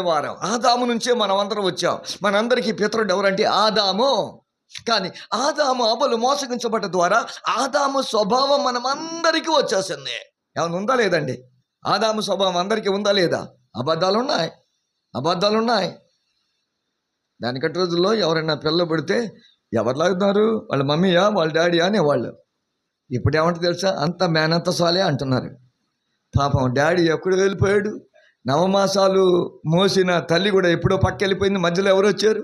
వారం ఆదాము నుంచే మనం అందరం వచ్చాం. మనందరికీ పితరుడు ఎవరంటే ఆదాము. కానీ ఆదాము అవ్వలు మోసగించబడ్డ ద్వారా ఆదాము స్వభావం మనమందరికీ వచ్చేసింది. ఏమైనా ఉందా లేదండి? ఆదాము స్వభావం అందరికీ ఉందా లేదా? అబద్ధాలున్నాయి. దానికటి రోజుల్లో ఎవరైనా పిల్ల పడితే ఎవరు లాగుతున్నారు? వాళ్ళ మమ్మీయా వాళ్ళ డాడీయా అనేవాళ్ళు. ఇప్పుడు ఏమంటే తెలుసా? అంత మేనత్త సాలే అంటున్నారు. పాపం డాడీ ఎప్పుడు వెళ్ళిపోయాడు? నవమాసాలు మోసిన తల్లి కూడా ఎప్పుడో పక్క వెళ్ళిపోయింది. మధ్యలో ఎవరు వచ్చారు?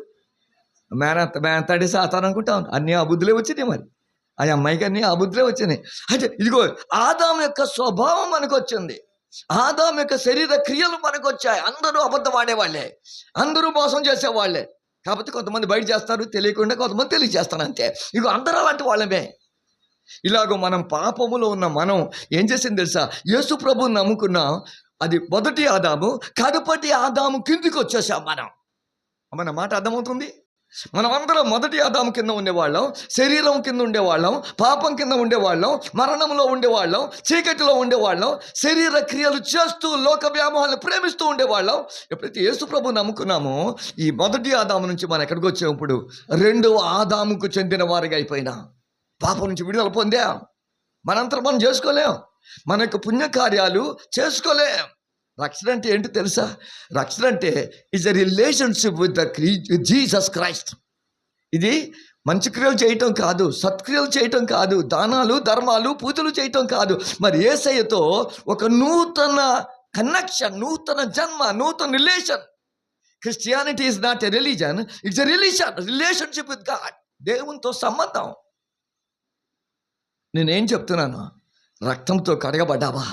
మేనత్తాడి సాతాను అనుకుంటాం. అన్నీ అబుద్ధులే వచ్చినాయి. మరి ఆ అమ్మాయికి అన్నీ అబుద్ధులే వచ్చినాయి. అయితే ఇదిగో ఆదాము యొక్క స్వభావం మనకు వచ్చింది. ఆదాము యొక్క శరీర క్రియలు మనకు వచ్చాయి. అందరూ అబద్ధం ఆడేవాళ్ళే, అందరూ మోసం చేసేవాళ్ళే. కాకపోతే కొంతమంది బయట చేస్తారు తెలియకుండా, కొంతమంది తెలియచేస్తారు అంతే. ఇగో అందరూ అలాంటి వాళ్ళమే. ఇలాగో మనం పాపములో ఉన్న మనం ఏం చేసింది తెలుసా? యేసు ప్రభువుని నమ్ముకున్నాం. అది మొదటి ఆదాము. కడపటి ఆదాము కిందికి వచ్చేసాం మనం. మన మాట అర్థమవుతుంది? మనం అందరం మొదటి ఆదాము కింద ఉండేవాళ్ళం, శరీరం కింద ఉండేవాళ్ళం, పాపం కింద ఉండేవాళ్ళం, మరణంలో ఉండేవాళ్ళం, చీకటిలో ఉండేవాళ్ళం, శరీర క్రియలు చేస్తూ లోక వ్యామోహాలను ప్రేమిస్తూ ఉండేవాళ్ళం. ఎప్పుడైతే యేసు ప్రభువు నమ్ముకున్నామో ఈ మొదటి ఆదాము నుంచి మనం ఎక్కడికి వచ్చాం? ఇప్పుడు రెండవ ఆదాముకు చెందిన వారిగా అయిపోయినా పాపం నుంచి విడుదల పొందాం. మనంతరం మనం చేసుకోలేం, మన యొక్క పుణ్యకార్యాలు చేసుకోలేం. రక్షణ అంటే ఏంటి తెలుసా? రక్షణ అంటే is a relationship with Jesus Christ. ఇది మంచి క్రియలు చేయటం కాదు, సత్క్రియలు చేయటం కాదు, దానాలు ధర్మాలు పూజలు చేయటం కాదు. మరి యేసయ్యతో ఒక నూతన కనెక్షన్, నూతన జన్మ, నూతన relation. Christianity is not a religion, it's a relationship with God. దేవునితో సంబంధం. నేనేం చెప్తున్నాను? రక్తంతో కడగబడ్డావా?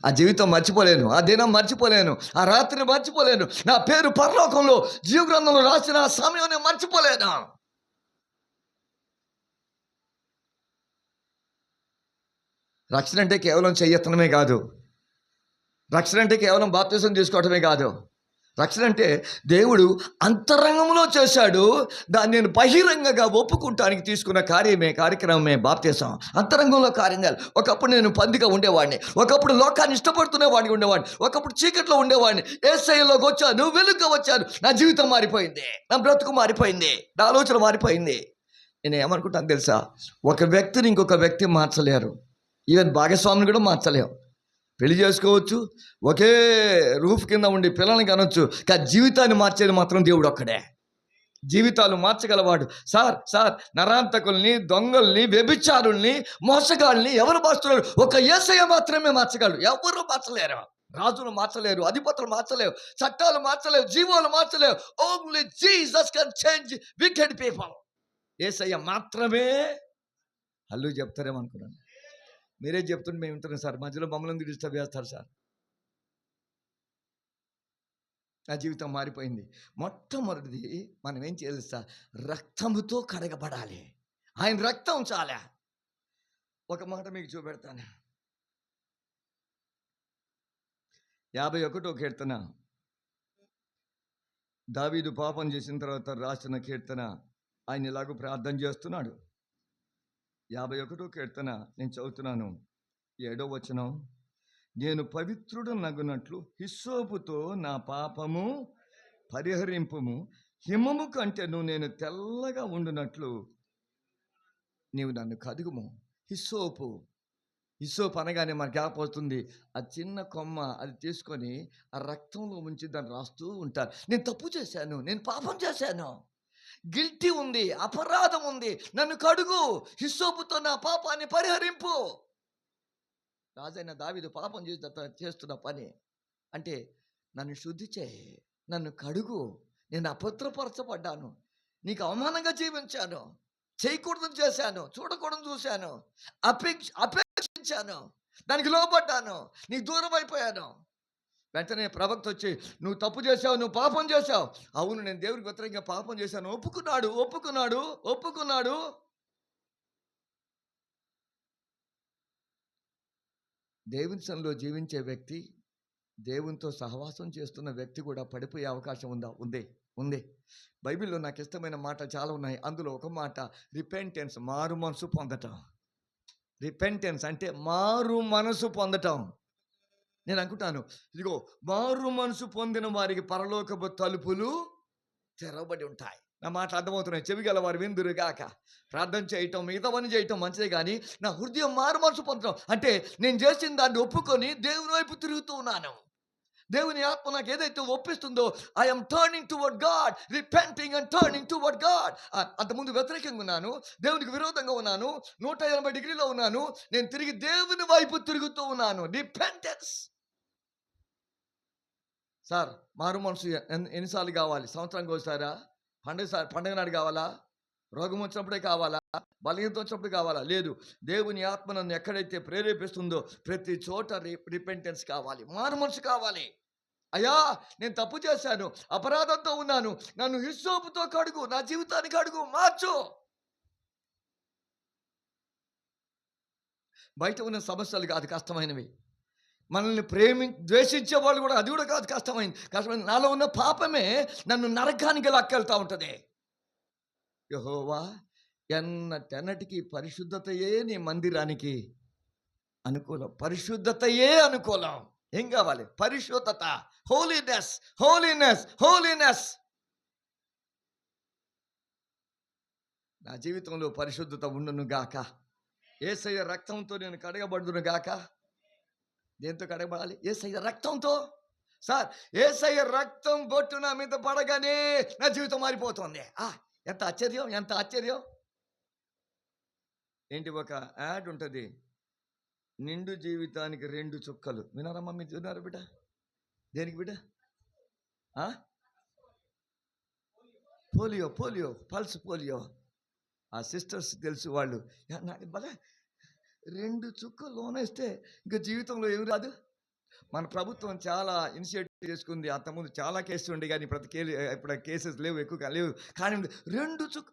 ఆ జీవితం మర్చిపోలేను, ఆ దినం మర్చిపోలేను, ఆ రాత్రిని మర్చిపోలేను, నా పేరు పరలోకంలో జీవగ్రంథంలో రాసిన ఆ సమయం నేను మర్చిపోలేను. రక్షణ అంటే కేవలం చెయ్యెత్తడమే కాదు. రక్షణ అంటే కేవలం బాప్తిసం తీసుకోవటమే కాదు. రక్షణ అంటే దేవుడు అంతరంగంలో చేశాడు. దాన్ని నేను బహిరంగంగా ఒప్పుకుంటానికి తీసుకున్న కార్యక్రమమే బాప్తిసం. అంతరంగంలో కార్యాలు. ఒకప్పుడు నేను పందిగా ఉండేవాడిని, ఒకప్పుడు లోకాన్ని ఇష్టపడుతున్న వాడిని ఉండేవాడిని, ఒకప్పుడు చీకట్లో ఉండేవాడిని. యేసయ్యలోకి వచ్చాను, వెలుగుగా వచ్చాను. నా జీవితం మారిపోయింది, నా బ్రతుకు మారిపోయింది, నా ఆలోచన మారిపోయింది. నేను ఏమనుకుంటాను తెలుసా? ఒక వ్యక్తిని ఇంకొక వ్యక్తి మార్చలేరు. ఈవెన్ భాగస్వామిని కూడా మార్చలేము. పెళ్లి చేసుకోవచ్చు, ఒకే రూఫ్ కింద ఉండి పిల్లల్ని కనొచ్చు, కానీ జీవితాన్ని మార్చేది మాత్రం దేవుడు ఒక్కడే. జీవితాలు మార్చగలవాడు. సార్ నరాంతకుల్ని, దొంగల్ని, వ్యభిచారుల్ని, మోసగాళ్ళని ఎవరు మార్చలేరు? ఒక యేసయ్య మాత్రమే మార్చగలడు. ఎవరు మార్చలేరు. రాజులు మార్చలేరు, అధిపతులు మార్చలేవు, చట్టాలు మార్చలేవు, జీవాలు మార్చలేవు. Only Jesus can change wicked people. యేసయ్య మాత్రమే. హల్లు చెప్తారేమనుకున్నాను. మీరే చెప్తుంటే మేము వింటున్నాం సార్, మధ్యలో మమ్మల్ని డిస్టర్బ్ చేస్తారు సార్. నా జీవితం మారిపోయింది. మొట్టమొదటిది మనం ఏం చేయాలి సార్? రక్తముతో కడగబడాలి. ఆయన రక్తం చాలా. ఒక మాట మీకు చూపెడతాను. 51వ కీర్తన, దావీదు పాపం చేసిన తర్వాత రాసిన కీర్తన. ఆయన ఇలాగూ ప్రార్థన చేస్తున్నాడు. 51వ కీర్తన నేను చదువుతున్నాను, 7వ వచనం. నేను పవిత్రుడు నగునట్లు హిస్సోపుతో నా పాపము పరిహరింపుము, హిమము కంటేను నేను తెల్లగా ఉండునట్లు నీవు నన్ను కడుగుము. హిస్సోపు అనగానే మనకు జ్ఞాపకం వస్తుంది, ఆ చిన్న కొమ్మ అది తీసుకొని ఆ రక్తంలో ఉంచి దాన్ని రాస్తూ ఉంటారు. నేను తప్పు చేశాను, నేను పాపం చేశాను, గిల్టీ ఉంది, అపరాధం ఉంది, నన్ను కడుగు, హిస్సోపుతో నా పాపాన్ని పరిహరింపు. రాజైన దావీదు పాపం చేస్తున్న పని అంటే, నన్ను శుద్ధి చేయి, నన్ను కడుగు, నేను అపవిత్రపరచబడ్డాను, నీకు అవమానంగా జీవించాను, చేయకూడదు చేశాను, చూడకూడదు చూశాను, అపేక్షించాను, దానికి లోపడ్డాను, నీకు దూరం అయిపోయాను. వెంటనే ప్రవక్త వచ్చి, నువ్వు తప్పు చేశావు, నువ్వు పాపం చేశావు. అవును, నేను దేవుడికి వ్యతిరేకంగా పాపం చేశాను. ఒప్పుకున్నాడు. దేవుని సన్నిధిలో జీవించే వ్యక్తి, దేవునితో సహవాసం చేస్తున్న వ్యక్తి కూడా పడిపోయే అవకాశం ఉంది. బైబిల్లో నాకు ఇష్టమైన మాట చాలా ఉన్నాయి. అందులో ఒక మాట రిపెంటెన్స్, మారు మనసు పొందటం. రిపెంటెన్స్ అంటే మారు మనసు పొందటం. నేను అనుకుంటాను, ఇదిగో మారు మనసు పొందిన వారికి పరలోకపు తలుపులు తెరవబడి ఉంటాయి. నా మాటలు అర్థమవుతున్నాయి. చెవి గల వారు విందురు గాక. ప్రార్థన చేయటం, మిగతావన్నీ చేయటం మంచిదే గానీ, నా హృదయం మారు మనసు పొందడం అంటే నేను చేసిన దాన్ని ఒప్పుకొని దేవుని వైపు తిరుగుతూ ఉన్నాను. దేవుని ఆత్మ నాకు ఏదైతే ఒప్పిస్తుందో, I am turning toward God, repenting and turning toward God. అంతకుముందు వ్యతిరేకంగా ఉన్నాను, దేవునికి విరోధంగా ఉన్నాను, 180 డిగ్రీలో ఉన్నాను. నేను తిరిగి దేవుని వైపు తిరుగుతూ ఉన్నాను. రిపెంటెన్స్. సార్, మారు మనసు ఎన్నిసార్లు కావాలి? సంవత్సరానికి ఒకసారా? పండగ నాడు కావాలా? రోగం వచ్చినప్పుడే కావాలా? బలహీనత వచ్చినప్పుడు కావాలా? లేదు. దేవుని ఆత్మ నన్ను ఎక్కడైతే ప్రేరేపిస్తుందో ప్రతి చోట రిపెంటెన్స్ కావాలి, మారు మనసు కావాలి. అయ్యా, నేను తప్పు చేశాను, అపరాధంతో ఉన్నాను, నన్ను హిస్సోపుతో కడుగు, నా జీవితాన్ని కడుగు, మార్చు. బయట ఉన్న సమస్యలు కాదు కష్టమైనవి, మనల్ని ద్వేషించే వాళ్ళు కూడా, అది కూడా కాదు కష్టమైంది. నాలో ఉన్న పాపమే నన్ను నరకానికి లాక్కెళ్తా ఉంటుంది. యెహోవా, ఎన్నటెన్నటికి పరిశుద్ధతయే నీ మందిరానికి అనుకూలం. పరిశుద్ధతయే అనుకూలం. ఏం కావాలి? పరిశుద్ధత, హోలీనెస్, హోలీనెస్, హోలీనెస్. నా జీవితంలో పరిశుద్ధత ఉండును గాక. యేసయ్య రక్తంతో నేను కడగబడుదును గాక. దేంతో కడగబడాలి? యేసయ్య రక్తంతో. సార్, యేసయ్య రక్తం బొట్టు నా మీద పడగానే నా జీవితం మారిపోతుంది. ఎంత ఆశ్చర్యం, ఎంత ఆశ్చర్యం. ఏంటి, ఒక యాడ్ ఉంటుంది, నిండు జీవితానికి 2 చుక్కలు. వినారమ్మా? మీరు విన్నారా బిడ్డ? దేనికి బిడ్డ? Polio, polio, pulse polio. ఆ సిస్టర్స్ తెలుసు, వాళ్ళు నాకు భలే 2 చుక్కలు లోనేస్తే ఇంకా జీవితంలో ఏమి రాదు. మన ప్రభుత్వం చాలా ఇనిషియేటివ్ చేసుకుంది. అంతకుముందు చాలా కేసులు ఉండే, కానీ ఇప్పుడు కేసెస్ లేవు, ఎక్కువగా లేవు. కానీ 2 చుక్క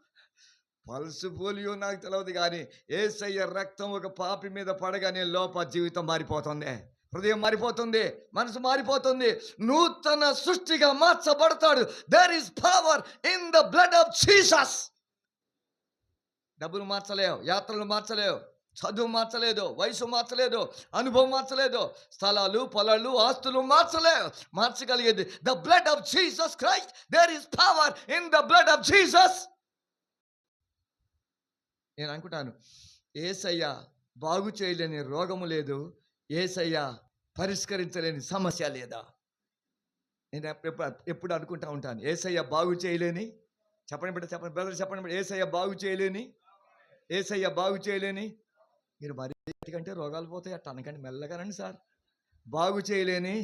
పల్స్ పోలియో నాకు తెలియదు, కానీ యేసయ్య రక్తం ఒక పాపి మీద పడగానే లోపల జీవితం మారిపోతుంది, హృదయం మారిపోతుంది, మనసు మారిపోతుంది, నూతన సృష్టిగా మార్చబడతాడు. There is power in the blood of Jesus. డబ్బులు మార్చలేవు, యాత్రలు మార్చలేవు, చదువు మార్చలేదు, వయసు మార్చలేదు, అనుభవం మార్చలేదు, స్థలాలు, పొలాలు, ఆస్తులు మార్చలేవు. మార్చగలిగేది the blood of Jesus Christ. There is power in the blood of Jesus. నేను అనుకుంటాను, యేసయ్య బాగు చేయలేని రోగము లేదు, యేసయ్య పరిష్కరించలేని సమస్య లేదా. నేను ఎప్పుడు అనుకుంటా ఉంటాను, యేసయ్య బాగు చేయలేని, చెప్పండి బిడ్డ, చెప్పండి బ్రదర్, చెప్పండి బిడ్డ, యేసయ్య బాగు చేయలేని, యేసయ్య బాగు చేయలేని. మీరు మరీ కంటే రోగాలు పోతాయి అట్ట అనకండి, మెల్లగానండి సార్. బాగు చేయలేని,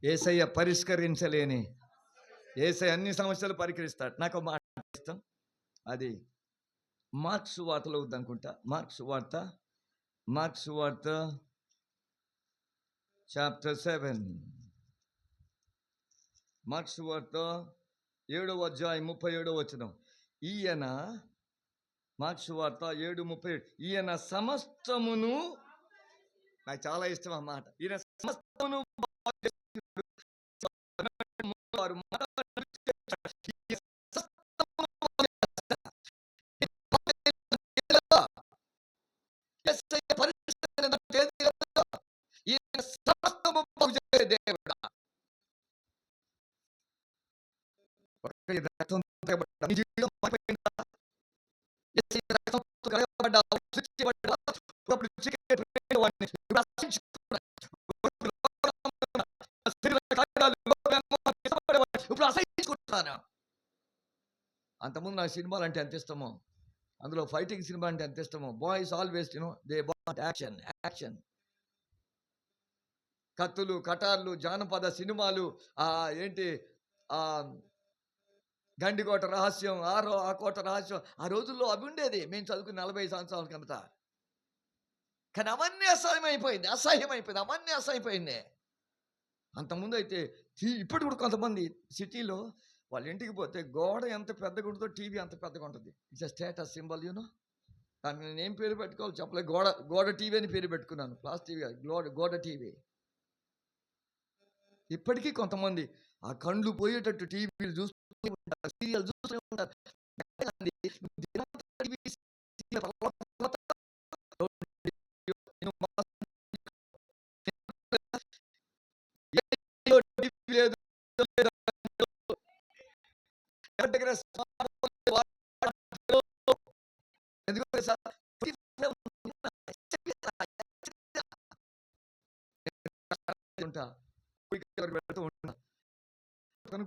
యేసయ్య పరిష్కరించలేని. యేసయ్య అన్ని సమస్యలు పరిష్కరిస్తాడు. నాకు మాట ఇష్టం, అది మార్క్స్ వార్తలో వద్దనుకుంటా. మార్క్స్ వార్త చాప్టర్ 7. మార్క్స్ వార్త 7వ అధ్యాయం 37వ వచనం. ఈయన, మార్క్స్ వార్త 7:37, ఈయన సమస్తమును, నాకు చాలా ఇష్టం ఆ మాట, ఈయన సమస్తమును ఇప్పుడు అసహించుకుంటున్నాను. అంతకుముందు నాకు సినిమాలు అంటే ఎంత ఇష్టమో, అందులో ఫైటింగ్ సినిమా అంటే ఎంత ఇష్టమో. Boys always they want action, action. కత్తులు, కటార్లు, జానపద సినిమాలు, ఏంటి గండికోట రహస్యం, ఆ కోట రహస్యం. ఆ రోజుల్లో అవి ఉండేది, మేము చదువుకుని 40 సంవత్సరాల కిందట. కానీ అవన్నీ అసహ్యమైపోయింది, అవన్నీ అసహ్యమైపోయింది. అంతకుముందు అయితే ఇప్పుడు కూడా కొంతమంది సిటీలో వాళ్ళ ఇంటికి పోతే గోడ ఎంత పెద్దగా ఉంటుందో టీవీ అంత పెద్దగా ఉంటుంది. It's a status symbol, you know. దాన్ని నేను ఏం పేరు పెట్టుకోవాలి చెప్పలేదు. గోడ టీవీ అని పేరు పెట్టుకున్నాను. ప్లాస్ టీవీ, గోడ టీవీ. ఇప్పటికీ కొంతమంది ఆ కండ్లు పోయేటట్టు టీవీలు చూస్తూ ఉంటారు, సీరియల్ చూస్తూ ఉంటారు.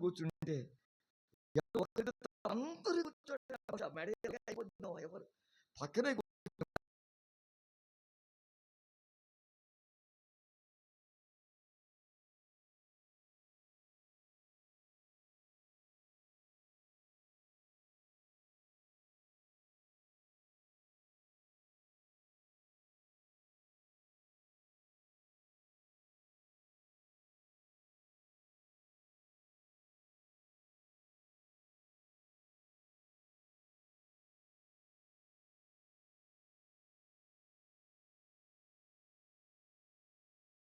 కూర్చుంటే అందరూ ఎవరు పక్కనే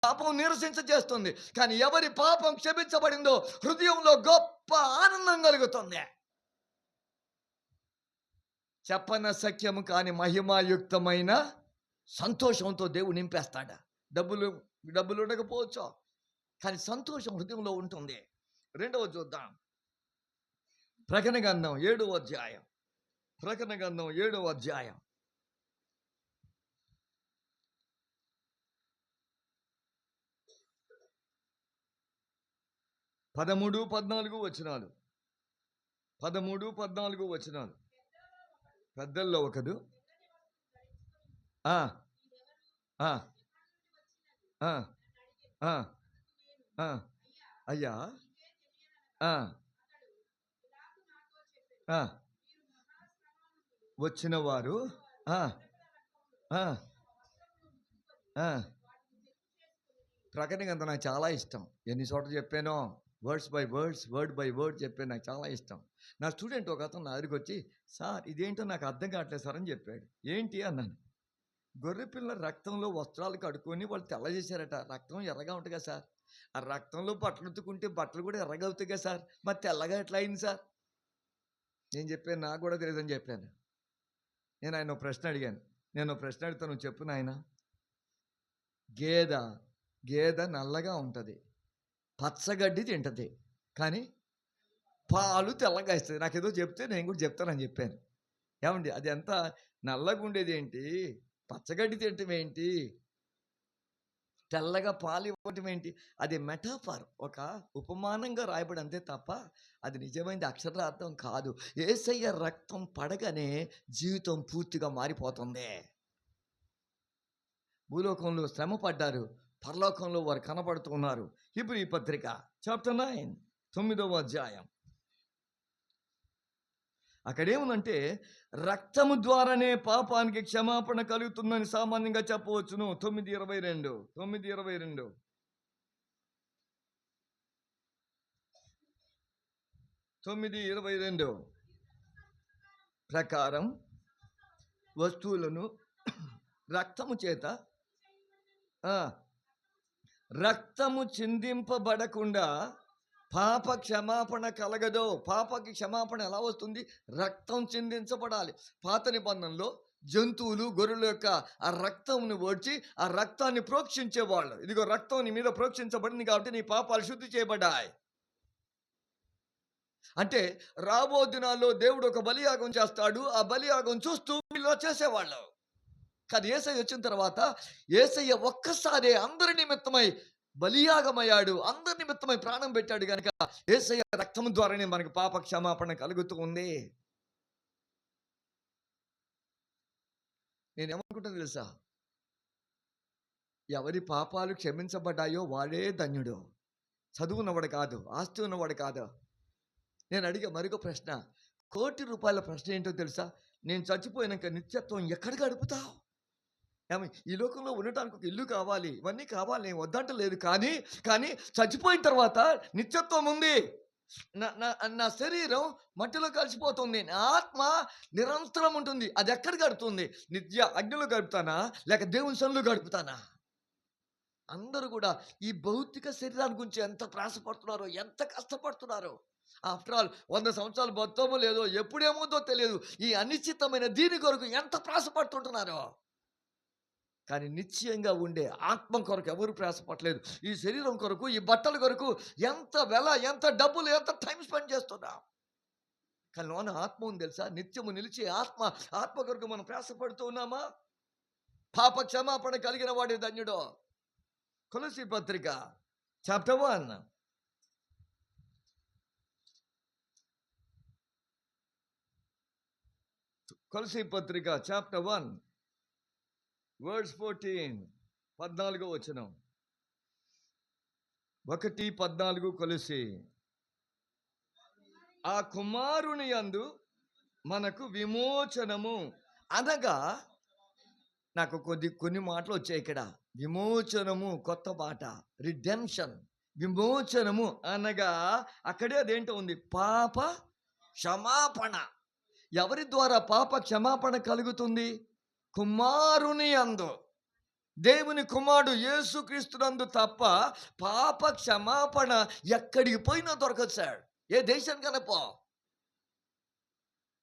పాపం నిరసించ చేస్తుంది. కానీ ఎవరి పాపం క్షమించబడిందో హృదయంలో గొప్ప ఆనందం కలుగుతుంది. చెప్పన సఖ్యము కాని మహిమాయుక్తమైన సంతోషంతో దేవుడు నింపేస్తాడు. డబ్బులు ఉండకపోవచ్చు, కానీ సంతోషం హృదయంలో ఉంటుంది. రెండవ చూద్దాం, ప్రకటన గ్రంథం 7వ అధ్యాయం. ప్రకటన గ్రంథం 7వ అధ్యాయం 13-14 వచనాలు. 13-14 వచనాలు. పెద్దల్లో ఒకడు అయ్యా వచ్చిన వారు ప్రకటన అంత నాకు చాలా ఇష్టం. ఎన్ని చోట్ల చెప్పానో, words by words, word by word చెప్పాను. నాకు చాలా ఇష్టం. నా స్టూడెంట్ ఒక అతను నా దగ్గరికి వచ్చి, సార్ ఇదేంటో నాకు అర్థం కావట్లేదు సార్ అని చెప్పాడు. ఏంటి అన్నాను. గొర్రెపిల్ల రక్తంలో వస్త్రాలు కడుక్కొని వాళ్ళు తెల్ల చేశారట. రక్తం ఎర్రగా ఉంటుంది కదా సార్, ఆ రక్తంలో బట్టలు ఉతుకుంటే బట్టలు కూడా ఎర్రగా అవుతాయి కదా సార్, మరి తెల్లగా ఎట్లా అయింది సార్? నేను చెప్పాను, నాకు కూడా తెలియదని చెప్పాను. నేను ఆయన ప్రశ్న అడిగాను. నేను ప్రశ్న అడిగితే, నువ్వు చెప్పు నాయన. గేదె నల్లగా ఉంటుంది, పచ్చగడ్డి తింటుంది, కానీ పాలు తెల్లగా ఇస్తుంది. నాకేదో చెప్తే నేను కూడా చెప్తానని చెప్పాను. ఏమండి, అది ఎంత నల్లగా ఉండేది ఏంటి, పచ్చగడ్డి తినటం ఏంటి, తెల్లగా పాలు ఇవ్వటం ఏంటి? అది మెటాఫర్, ఒక ఉపమానంగా రాయబడి అంతే తప్ప అది నిజమైనది అక్షరార్థం కాదు. యేసయ్య రక్తం పడగానే జీవితం పూర్తిగా మారిపోతుంది. భూలోకంలో శ్రమ పడ్డారు, పరలోకంలో వారు కనపడుతున్నారు. హెబ్రీ పత్రిక చాప్టర్ 9 9వ అధ్యాయం. అక్కడేముందంటే, రక్తము ద్వారానే పాపానికి క్షమాపణ కలుగుతుందని సామాన్యంగా చెప్పవచ్చును. 9:22 9:22 ప్రకారం వస్తువులను రక్తము చేత రక్తము చిందింపబడకుండా పాప క్షమాపణ కలగదో. పాపకి క్షమాపణ ఎలా వస్తుంది? రక్తం చిందించబడాలి. పాత నిబంధనలో జంతువులు, గొర్రెల యొక్క ఆ రక్తంను ఓడ్చి ఆ రక్తాన్ని ప్రోక్షించేవాళ్ళు. ఇదిగో రక్తం నీ మీద ప్రోక్షించబడింది కాబట్టి నీ పాపాలు శుద్ధి చేయబడ్డాయి. అంటే రాబో దినాల్లో దేవుడు ఒక బలియాగం చేస్తాడు. ఆ బలియాగం చూస్తూ వీళ్ళు చేసేవాళ్ళు. కానీ యేసయ్య వచ్చిన తర్వాత యేసయ్య ఒక్కసారి అందరి నిమిత్తమై బలియాగమయ్యాడు, అందరి నిమిత్తమై ప్రాణం పెట్టాడు. కనుక యేసయ్య రక్తం ద్వారానే మనకు పాప క్షమాపణ కలుగుతూ ఉంది. నేనేమనుకుంటాను తెలుసా, ఎవరి పాపాలు క్షమించబడ్డాయో వాడే ధన్యుడు. చదువు ఉన్నవాడు కాదు, ఆస్తి ఉన్నవాడు కాదు. నేను అడిగే మరొక ప్రశ్న, ₹1,00,00,000 ప్రశ్న ఏంటో తెలుసా? నేను చచ్చిపోయినాక నిత్యత్వం ఎక్కడ గడుపుతావు? ఈ లోకంలో ఉండటానికి ఒక ఇల్లు కావాలి, ఇవన్నీ కావాలి, నేను వద్దంటలేదు. కానీ చచ్చిపోయిన తర్వాత నిత్యత్వం ఉంది. నా శరీరం మట్టిలో కలిసిపోతుంది, నా ఆత్మ నిరంతరం ఉంటుంది. అది ఎక్కడ గడుపుతుంది? నిత్య అగ్నిలో గడుపుతానా, లేక దేవుని సన్నిధిలో గడుపుతానా? అందరూ కూడా ఈ భౌతిక శరీరాన్ని గురించి ఎంత ప్రయాసపడుతున్నారో, ఎంత కష్టపడుతున్నారో. ఆఫ్టర్ ఆల్ 100 సంవత్సరాలు బతుకమో లేదో, ఎప్పుడేముందో తెలియదు. ఈ అనిశ్చితమైన దీని కొరకు ఎంత ప్రయాసపడుతుంటున్నారో. కానీ నిశ్చయంగా ఉండే ఆత్మ కొరకు ఎవరు ప్రయాసపడలేదు. ఈ శరీరం కొరకు, ఈ బట్టల కొరకు ఎంత వెల, ఎంత డబ్బులు, ఎంత టైం స్పెండ్ చేస్తున్నాం. కానీ లోన ఆత్మ ఉంది తెలుసా? నిత్యము నిలిచే ఆత్మ. ఆత్మ కొరకు మనం ప్రయాసపడుతూ ఉన్నామా? పాప క్షమాపణ కలిగిన వాడే ధన్యుడో. కొలస్సీ పత్రిక చాప్టర్ 1. కొలస్సీ పత్రిక చాప్టర్ 1 వర్స్ 14, 14వ వచనం. 1:14 కొలస్సీ. ఆ కుమారుని యందు మనకు విమోచనము అనగా, నాకు కొన్ని మాటలు వచ్చాయి ఇక్కడ. విమోచనము కొత్త మాట, రిడెంప్షన్. విమోచనము అనగా అక్కడే అదేంటో ఉంది, పాప క్షమాపణ. ఎవరి ద్వారా పాప క్షమాపణ కలుగుతుంది? కుమారుని యందు, దేవుని కుమారుడు యేసుక్రీస్తునందు తప్ప పాప క్షమాపణ ఎక్కడికి పోయినా దొరకదు సార్. ఏ దేశానికైనా పో,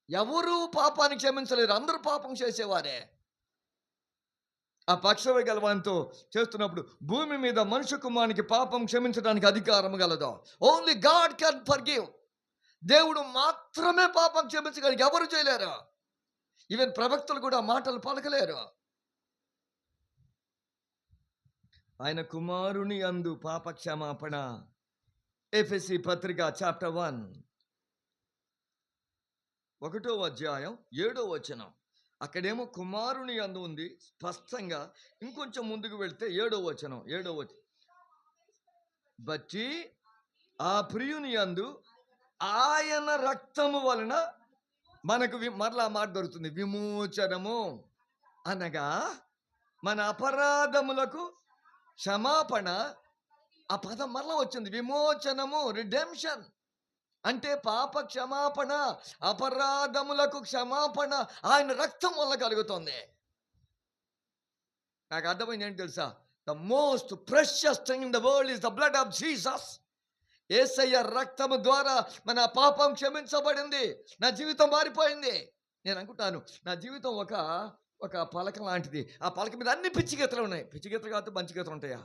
ఎవరు పాపాన్ని క్షమించలేరు, అందరూ పాపం చేసేవారే. ఆ పక్షవి గలవానితో చేస్తున్నప్పుడు, భూమి మీద మనుష్య కుమారునికి పాపం క్షమించడానికి అధికారం గలదు. Only God can forgive. దేవుడు మాత్రమే పాపం క్షమించగలిగి, ఎవరు చేయలేరు. ఈవెన్ ప్రవక్తలు కూడా మాటలు పలకలేరు. ఆయన కుమారుని యందు పాప క్షమాపణ. ఎఫెసీ పత్రిక చాప్టర్ 1, 1వ అధ్యాయం 7వ వచనం. అక్కడేమో కుమారుని యందు ఉంది స్పష్టంగా. ఇంకొంచెం ముందుకు వెళ్తే 7వ వచనం. బట్టి ఆ ప్రియుని యందు ఆయన రక్తము వలన మనకు మరలా మాట దొరుకుతుంది, విమోచనము అనగా మన అపరాధములకు క్షమాపణ. ఆ పదం మరలా వచ్చింది, విమోచనము, రిడెంప్షన్. అంటే పాప క్షమాపణ, అపరాధములకు క్షమాపణ ఆయన రక్తం వల్ల కలుగుతుంది. నాకు అర్థమైంది ఏంటి తెలుసా? The most precious thing in the world is the blood of Jesus. యేసయ్య రక్తము ద్వారా మన పాపం క్షమించబడింది. నా జీవితం మారిపోయింది. నేను అనుకుంటాను, నా జీవితం ఒక పలక లాంటిది. ఆ పలక మీద అన్ని పిచ్చి గీతలు ఉన్నాయి. పిచ్చి గీతలు కాదు, మంచి గీతలు ఉంటాయా?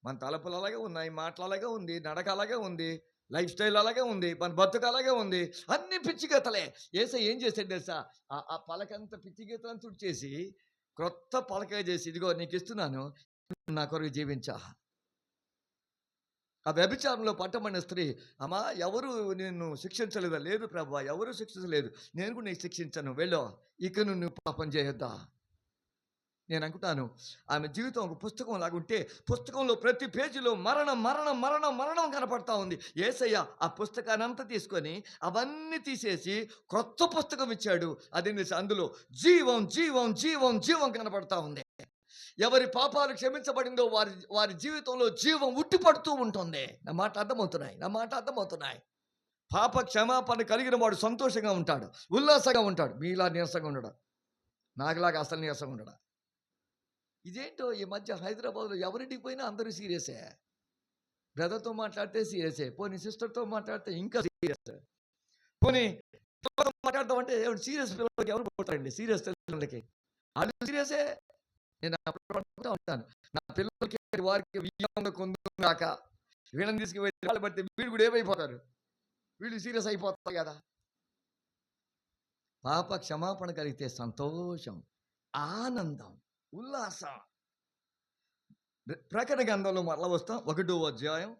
మన తలపులు అలాగే ఉన్నాయి, మాటలు అలాగే ఉంది, నడక అలాగే ఉంది, లైఫ్ స్టైల్ అలాగే ఉంది, మన బతుకు అలాగే ఉంది. అన్ని పిచ్చి గీతలే. యేసయ్య ఏం చేశాడు తెలుసా? ఆ పలకంతా పిచ్చి గీతలను తుడిచేసి క్రొత్త పలక చేసి, ఇదిగో నీకు ఇస్తున్నాను, నా కొరకు జీవించా. ఆ వ్యభిచారంలో పట్టబడిన స్త్రీ, అమ్మా ఎవరు నిన్ను శిక్షించలేదా? లేదు ప్రభువా, ఎవరు శిక్షించలేదు, నేను కూడా నీకు శిక్షించను, వెళ్ళో, ఇక నువ్వు పాపం చేయొద్దా. నేను అనుకుంటాను, ఆమె జీవితం ఒక పుస్తకం లాగుంటే పుస్తకంలో ప్రతి పేజీలో మరణం మరణం మరణం మరణం కనపడతా ఉంది. యేసయ్య ఆ పుస్తకాన్ని అంతా తీసుకొని అవన్నీ తీసేసి కొత్త పుస్తకం ఇచ్చాడు. అది అందులో జీవం జీవం జీవం జీవం కనపడతా ఉంది. ఎవరి పాపాలు క్షమించబడిందో వారి జీవితంలో జీవం ఉట్టిపడుతూ ఉంటుంది. నా మాట అర్థమవుతున్నాయి. పాప క్షమాపణ కలిగిన వాడు సంతోషంగా ఉంటాడు, ఉల్లాసంగా ఉంటాడు. మీలా నీరసంగా ఉండడు, నాకులాగా అసలు నీరసంగా ఉండడు. ఇదేంటో ఈ మధ్య హైదరాబాద్లో ఎవరింటికి పోయినా అందరూ సీరియసే. బ్రదర్తో మాట్లాడితే సీరియసే, పోనీ సిస్టర్తో మాట్లాడితే ఇంకా సీరియస్, పోనీ మాట్లాడతామంటే సీరియస్ పిల్లలకి ఎవరు పోతారండి? సీరియస్ పిల్లలకి వాళ్ళు సీరియసే. నేను అప్పుడు ఉంటాను, నా పిల్లలకి వారికి వియ్యంగా కొందాక వీళ్ళని తీసుకువెళ్ళి వాళ్ళు పడితే వీళ్ళు కూడా ఏమైపోతారు? వీళ్ళు సీరియస్ అయిపోతారు కదా. పాప క్షమాపణ కలిగితే సంతోషం, ఆనందం, ఉల్లాసం. ప్రకటన గ్రంథంలో మరలా వస్తాం. 1వ అధ్యాయం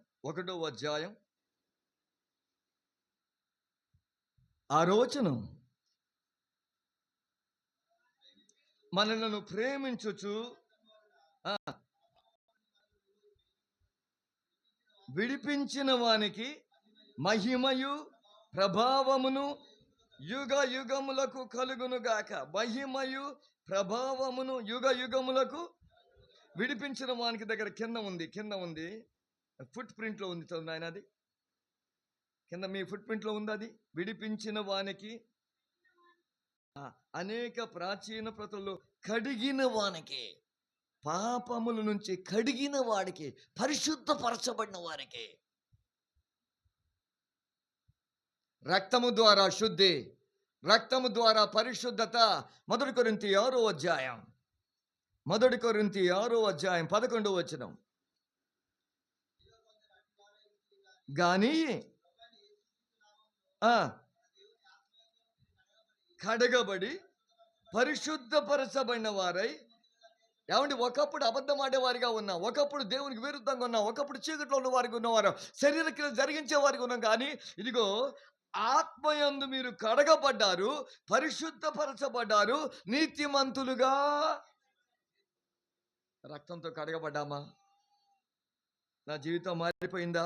6వ వచనం. మనలను ప్రేమించుచు విడిపించిన వానికి మహిమయు ప్రభావమును యుగ యుగములకు కలుగునుగాక. మహిమయు ప్రభావమును యుగ యుగములకు. విడిపించిన వానికి దగ్గర కింద ఉంది ఫుట్ ప్రింట్లో ఉంది. చదువు ఆయన, అది కింద మీ ఫుట్ ప్రింట్లో ఉంది. అది విడిపించిన వానికి, అనేక ప్రాచీన ప్రతుల్లో కడిగిన వానికి, పాపముల నుంచి కడిగిన వాడికి, పరిశుద్ధపరచబడిన వారికి. రక్తము ద్వారా శుద్ధి, రక్తము ద్వారా పరిశుద్ధత. 1 కొరింథీ 6వ అధ్యాయం మొదటి కొరింథీ 6:11. గాని కడగబడి పరిశుద్ధపరచబడిన వారై, ఏమండి, ఒకప్పుడు అబద్ధం ఆడేవారిగా ఉన్నాం, ఒకప్పుడు దేవునికి విరుద్ధంగా ఉన్నాం, ఒకప్పుడు చీకట్లో ఉన్న వారికి ఉన్నవారు, శరీర క్రియలు జరిగించే వారికి ఉన్నాం. కానీ ఇదిగో ఆత్మయందు మీరు కడగబడ్డారు, పరిశుద్ధపరచబడ్డారు, నీతిమంతులుగా. రక్తంతో కడగబడ్డామా? నా జీవితం మారిపోయిందా?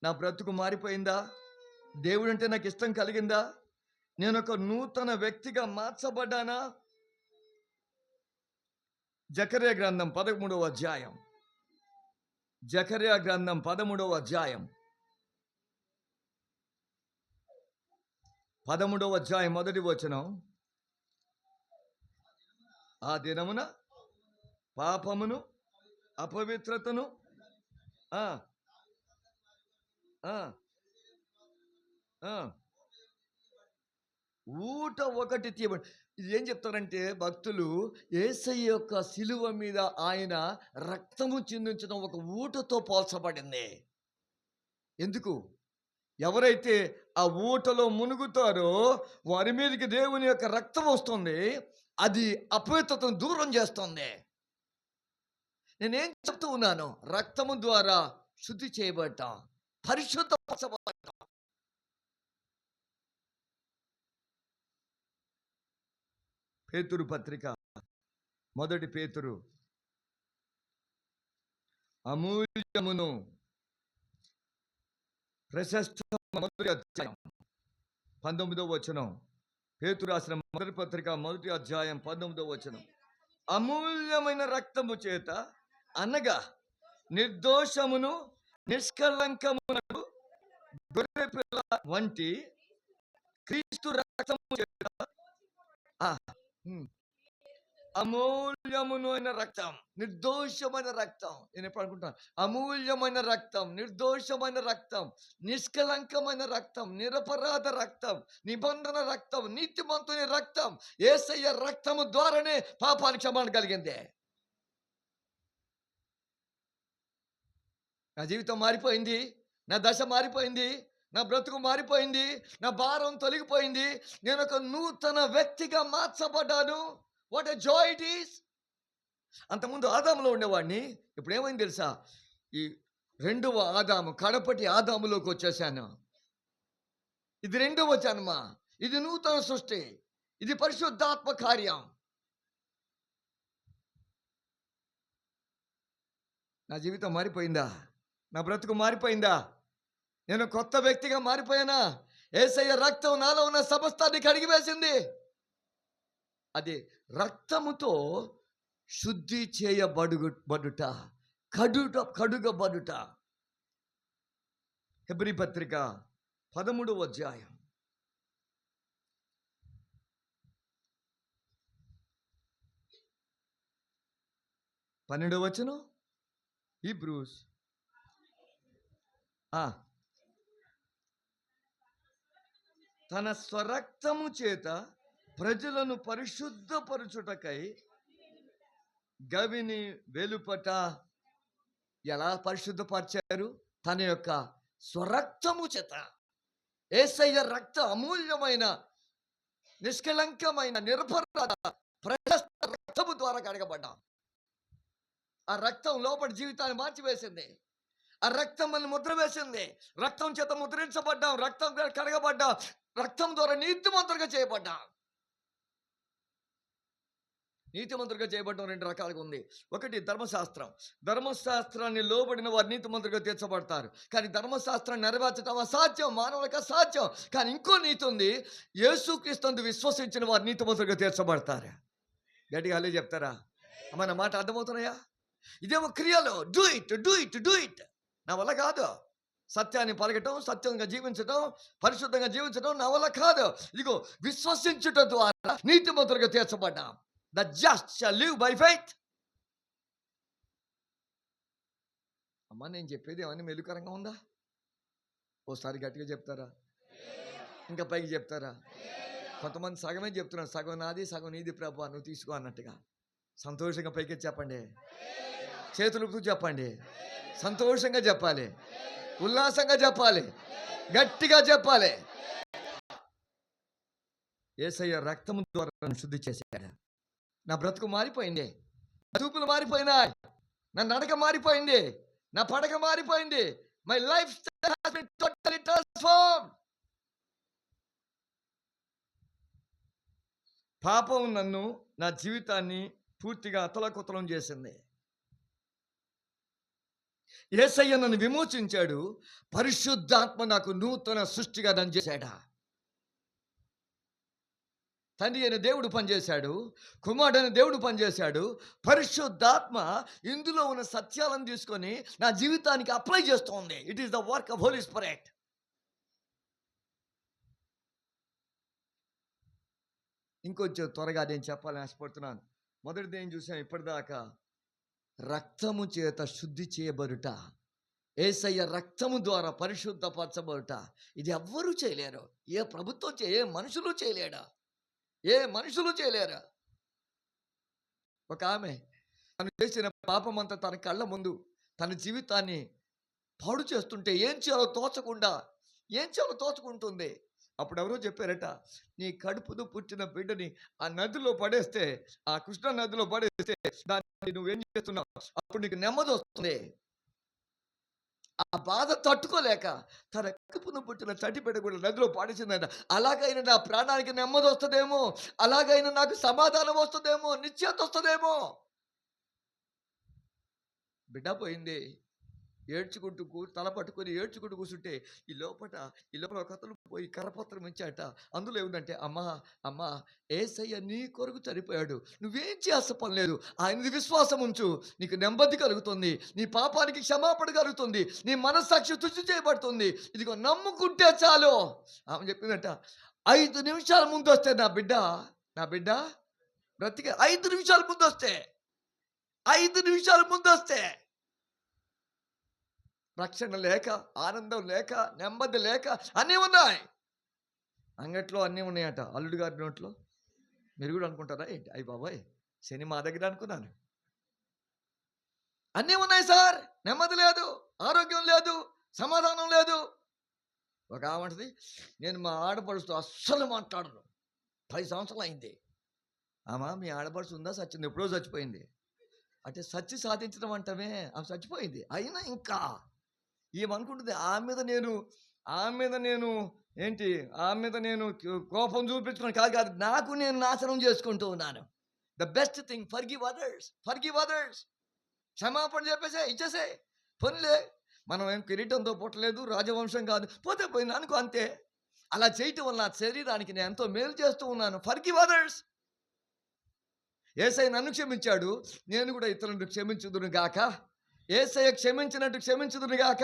నా బ్రతుకు మారిపోయిందా? దేవుడు అంటే నాకు ఇష్టం కలిగిందా? నేను ఒక నూతన వ్యక్తిగా మార్చబడ్డానా? జకర్యా గ్రంథం 13వ అధ్యాయం. జకర్యా గ్రంథం 13వ అధ్యాయం 13వ అధ్యాయం మొదటి వచనం. ఆ దినమున పాపమును అపవిత్రతను ఊట ఒకటి తీయబడి. ఇది ఏం చెప్తారంటే భక్తులు, యేసయ్య యొక్క శిలువ మీద ఆయన రక్తము చిందించడం ఒక ఊటతో పోల్చబడింది. ఎందుకు? ఎవరైతే ఆ ఊటలో మునుగుతారో వారి మీదకి దేవుని యొక్క రక్తం వస్తుంది, అది అపవిత్రతను దూరం చేస్తుంది. నేనేం చెప్తూ ఉన్నాను? రక్తము ద్వారా శుద్ధి చేయబడ్డాం, పరిశుద్ధపరచబడ్డాం. పేతురు పత్రిక, మొదటి పేతురు, అమూల్యమును ప్రశస్త మొదటి అధ్యాయం 19వ వచనం. పేతురు రాసిన మొదటి పత్రిక మొదటి అధ్యాయం 19వ వచనం. అమూల్యమైన రక్తము చేత, అనగా నిర్దోషమును నిష్కలంకమునకు గొర్రె పిల్ల వంటి క్రీస్తు రక్తము చేత, అమూల్యమైన రక్తం, నిర్దోషమైన రక్తం. నేను ఎప్పుడు అనుకుంటాను, అమూల్యమైన రక్తం, నిర్దోషమైన రక్తం, నిష్కలంకమైన రక్తం, నిరపరాధ రక్తం, నిబంధన రక్తం, నీతిమంతుని రక్తం. యేసయ్య రక్తము ద్వారానే పాపానికి క్షమాపణ కలిగింది. నా జీవితం మారిపోయింది, నా దశ మారిపోయింది, నా బ్రతుకు మారిపోయింది, నా భారం తొలగిపోయింది, నేను ఒక నూతన వ్యక్తిగా మార్చబడ్డాను. What a joy it is. అంతకుముందు ఆదాములో ఉండేవాడిని, ఇప్పుడు ఏమైంది తెలుసా? ఈ రెండవ ఆదాము, కడపటి ఆదాములోకి వచ్చేసాను. ఇది రెండవ జన్మ, ఇది నూతన సృష్టి, ఇది పరిశుద్ధాత్మ కార్యం. నా జీవితం మారిపోయిందా? నా బ్రతుకు మారిపోయిందా? నేను కొత్త వ్యక్తిగా మారిపోయానా? యేసయ్య రక్తం నాలో ఉన్న సమస్తాన్ని కడిగివేసింది. అది రక్తముతో శుద్ధి చేయబడుట, కడుగబడుట. హెబ్రీ పత్రిక 13వ అధ్యాయం 12వ వచనం. హీబ్రూస్ తన స్వరక్తము చేత ప్రజలను పరిశుద్ధపరచుటకై గవిని వెలుపట ఎలా పరిశుద్ధపరిచారు? తన యొక్క స్వరక్తము చేత. యేసయ్య రక్త అమూల్యమైన, నిష్కలంకమైన, నిరపరాధ ప్రశస్త రక్తము ద్వారా కడగబడ్డాం. ఆ రక్తం లోపలి జీవితాన్ని మార్చివేసింది. ఆ రక్తం మన ముద్ర వేసింది. రక్తం చేత ముద్రించబడ్డాం, రక్తం కడగబడ్డాం, రక్తం ద్వారా నీతిమంతులుగా చేయబడ్డాం. నీతిమంతులుగా చేయబడడం రెండు రకాలుగా ఉంది. ఒకటి ధర్మశాస్త్రం. ధర్మశాస్త్రాన్ని లోబడిన వారు నీతిమంతులుగా తీర్చబడతారు. కానీ ధర్మశాస్త్రాన్ని నెరవేర్చడం అసాధ్యం, మానవులకు అసాధ్యం. కానీ ఇంకో నీతి ఉంది, యేసుక్రీస్తునందు విశ్వసించిన వారు నీతిమంతులుగా తీర్చబడతారు. గట్టిగా అల్లే చెప్తారా? మన మాట అర్థమవుతున్నాయా? ఇదేమో క్రియలు, do it do it do it. నా వల్ల కాదు. సత్యాన్ని పలకటం, సత్యంగా జీవించడం, పరిశుద్ధంగా జీవించడం నా వల్ల కాదు. ఇదిగో విశ్వసించుట ద్వారా నీతిమంతులుగా తీర్చబడ్డాం. The just shall live by faith. అమ్మా, నేను చెప్పేది ఏమన్నా మెలుకరంగా ఉందా? ఓసారి గట్టిగా చెప్తారా? ఇంకా పైకి చెప్తారా? కొంతమంది సగమే చెప్తున్నారు, సగం నాది సగం నీది ప్రభు, నువ్వు తీసుకో అన్నట్టుగా. సంతోషంగా పైకి చెప్పండి, చేతులు చెప్పండి, సంతోషంగా చెప్పాలి, ఉల్లాసంగా చెప్పాలి, గట్టిగా చెప్పాలి. యేసయ్య రక్తము ద్వారా నన్ను శుద్ధి చేశాడు. నా బ్రతుకు మారిపోయింది, నా చూపులు మారిపోయినాయి, నా నడక మారిపోయింది, నా పడక మారిపోయింది. My life style has been totally transformed. పాపం నన్ను, నా జీవితాన్ని పూర్తిగా అతలకుతలం చేసింది. యేసయ్య నన్ను విమోచించాడు. పరిశుద్ధాత్మ నాకు నూతన సృష్టిగా నన్ను చేశాడా. తండ్రి అయిన దేవుడు పనిచేశాడు, కుమారుడైన దేవుడు పనిచేశాడు. పరిశుద్ధాత్మ ఇందులో ఉన్న సత్యాలను తీసుకొని నా జీవితానికి అప్లై చేస్తోంది. It is the work of Holy Spirit. ఇంకొంచెం త్వరగా నేను చెప్పాలని ఆశపడుతున్నాను. మొదటిది ఏం చూసాం ఇప్పటిదాకా? రక్తము చేత శుద్ధి చేయబడుట, యేసయ్య రక్తము ద్వారా పరిశుద్ధపరచబడుట. ఇది ఎవ్వరూ చేయలేరు. ఏ ప్రభుత్వం ఏ మనుషులు చేయలేడా? ఏ మనుషులు చేయలేరా? ఒక ఆమె తను చేసిన పాపం అంతా తన కళ్ళ ముందు తన జీవితాన్ని పాడు చేస్తుంటే ఏం చేయాలో తోచుకుంటుంది. అప్పుడు ఎవరో చెప్పారట, నీ కడుపును పుట్టిన బిడ్డని ఆ నదిలో పడేస్తే, ఆ కృష్ణా నదిలో పడేస్తే దాన్ని నువ్వేం చేస్తున్నావు, అప్పుడు నీకు నెమ్మది వస్తుంది. ఆ బాధ తట్టుకోలేక తన కడుపును పుట్టిన చటి బిడ్డ కూడా నదిలో పాడేసిందట. అలాగైనా నా ప్రాణానికి నెమ్మది వస్తుందేమో, అలాగైనా నాకు సమాధానం వస్తుందేమో, నిశ్చేత వస్తుందేమో. బిడ్డ పోయింది. ఏడ్చుకుంటూ తల పట్టుకొని ఏడ్చుకుంటూ కూర్చుంటే ఈ లోపల ఒక అతను పోయి కరపత్రం ఇచ్చాట. అందులో ఏముందంటే, అమ్మా యేసయ్య నీ కొరకు చనిపోయాడు, నువ్వేం చేయాల్సిన పని లేదు, ఆయన విశ్వాసం ఉంచు, నీకు నెమ్మది కలుగుతుంది, నీ పాపానికి క్షమాపణ కలుగుతుంది, నీ మనస్సాక్షి తుచ్చి చేయబడుతుంది, ఇదిగో నమ్ముకుంటే చాలు ఆమె చెప్పిందట. 5 నిమిషాల ముందు వస్తే నా బిడ్డ బ్రతికే. 5 నిమిషాల ముందు వస్తే రక్షణ లేక, ఆనందం లేక, నెమ్మది లేక అన్నీ ఉన్నాయి. అంగట్లో అన్నీ ఉన్నాయట అల్లుడు గారి నోట్లో. మీరు కూడా అనుకుంటారా ఏంటి? అయ్యి బాబాయ్, శని మా దగ్గర అనుకున్నాను. అన్నీ ఉన్నాయి సార్, నెమ్మది లేదు, ఆరోగ్యం లేదు, సమాధానం లేదు. ఒక ఆమంటది, నేను మా ఆడపడుచుతో అస్సలు మాట్లాడను, 10 సంవత్సరాలు అయింది. మీ ఆడపడుచు ఉందా? సచ్చింది, ఎప్పుడో చచ్చిపోయింది. అంటే సచ్చి సాధించడం అంటమే, ఆమె చచ్చిపోయింది. అయినా ఇంకా ఏమనుకుంటుంది, ఆమె మీద నేను కోపం చూపించుకుని కాదు, నాకు నేను నాశనం చేసుకుంటూ ఉన్నాను. The best thing, forgive others. క్షమాపణ చెప్పేసే, ఇచ్చేసే. పొనిలే, మనం ఏం కిరీటంతో పుట్టలేదు, రాజవంశం కాదు, పోతే పోయింది అనుకో, అంతే. అలా చేయటం వల్ల నా శరీరానికి నేను ఎంతో మేలు చేస్తూ ఉన్నాను. Forgive others. యేసయ్య నన్ను క్షమించాడు, నేను కూడా ఇతరులను క్షమించుదును గాక. యేసయ్య క్షమించినట్టు క్షమించుదును గాక.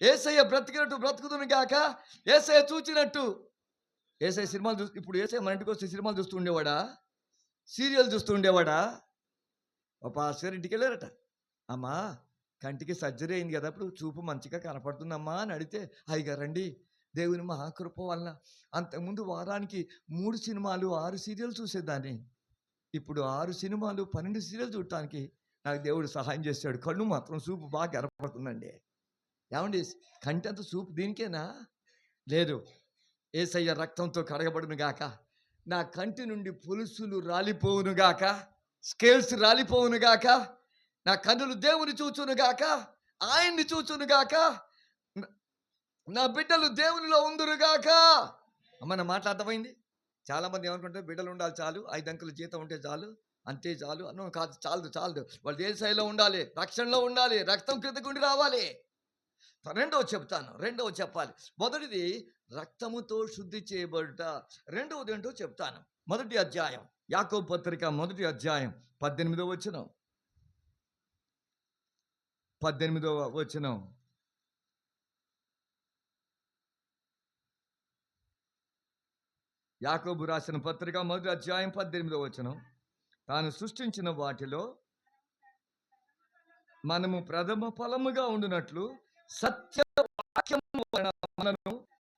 యేసయ్య బ్రతికినట్టు బ్రతుకుదును గాక. యేసయ్య చూచినట్టు. యేసయ్య సినిమాలు ఇప్పుడు యేసయ్య మన ఇంటికి వస్తే సినిమాలు చూస్తూ ఉండేవాడా? సీరియల్ చూస్తూ ఉండేవాడా? ఒక పాస్టర్ ఇంటికి వెళ్ళారట. అమ్మా, కంటికి సర్జరీ అయింది కదా, ఇప్పుడు చూపు మంచిగా కనపడుతుందమ్మా అని అడిగితే, అయ్యగారండి, దేవుని మహాకృప వలన అంతకుముందు వారానికి 3 సినిమాలు 6 సీరియల్ చూసేదాన్ని, ఇప్పుడు 6 సినిమాలు 12 సీరియల్ చూడటానికి నాకు దేవుడు సహాయం చేశాడు. కళ్ళు మాత్రం చూపు బాగా ఎరపడుతుందండి. ఏమండి, కంటి అంత చూపు దీనికేనా? లేదు. యేసయ్య రక్తంతో కడగబడును గాక. నా కంటి నుండి పులుసులు రాలిపోవును గాక, స్కేల్స్ రాలిపోవును గాక. నా కన్నులు దేవుని చూచును గాక, ఆయన్ని చూచును గాక. నా బిడ్డలు దేవునిలో ఉందురు గాక. అమ్మ, నా మాట అర్థమైంది? చాలామంది ఏమనుకుంటారు, బిడ్డలు ఉండాలి చాలు, 5 అంకెల జీతం ఉంటే చాలు, అంతే చాలు. అన్న కాదు, చాలదు. వాళ్ళు దేశాయిలో ఉండాలి, రక్షణలో ఉండాలి, రక్తం క్రిందకుండి రావాలి. రెండవ చెప్పాలి. మొదటిది రక్తముతో శుద్ధి చేయబడుట. రెండవది ఏంటో చెప్తాను. మొదటి అధ్యాయం, యాకోబు పత్రిక 1వ అధ్యాయం 18వ వచనం. 18వ వచనం. యాకోబు రాసిన పత్రిక 1వ అధ్యాయం 18వ వచనం. తాను సృష్టించిన వాటిలో మనము ప్రథమ ఫలముగా ఉండునట్లు సత్యవాక్యము మనను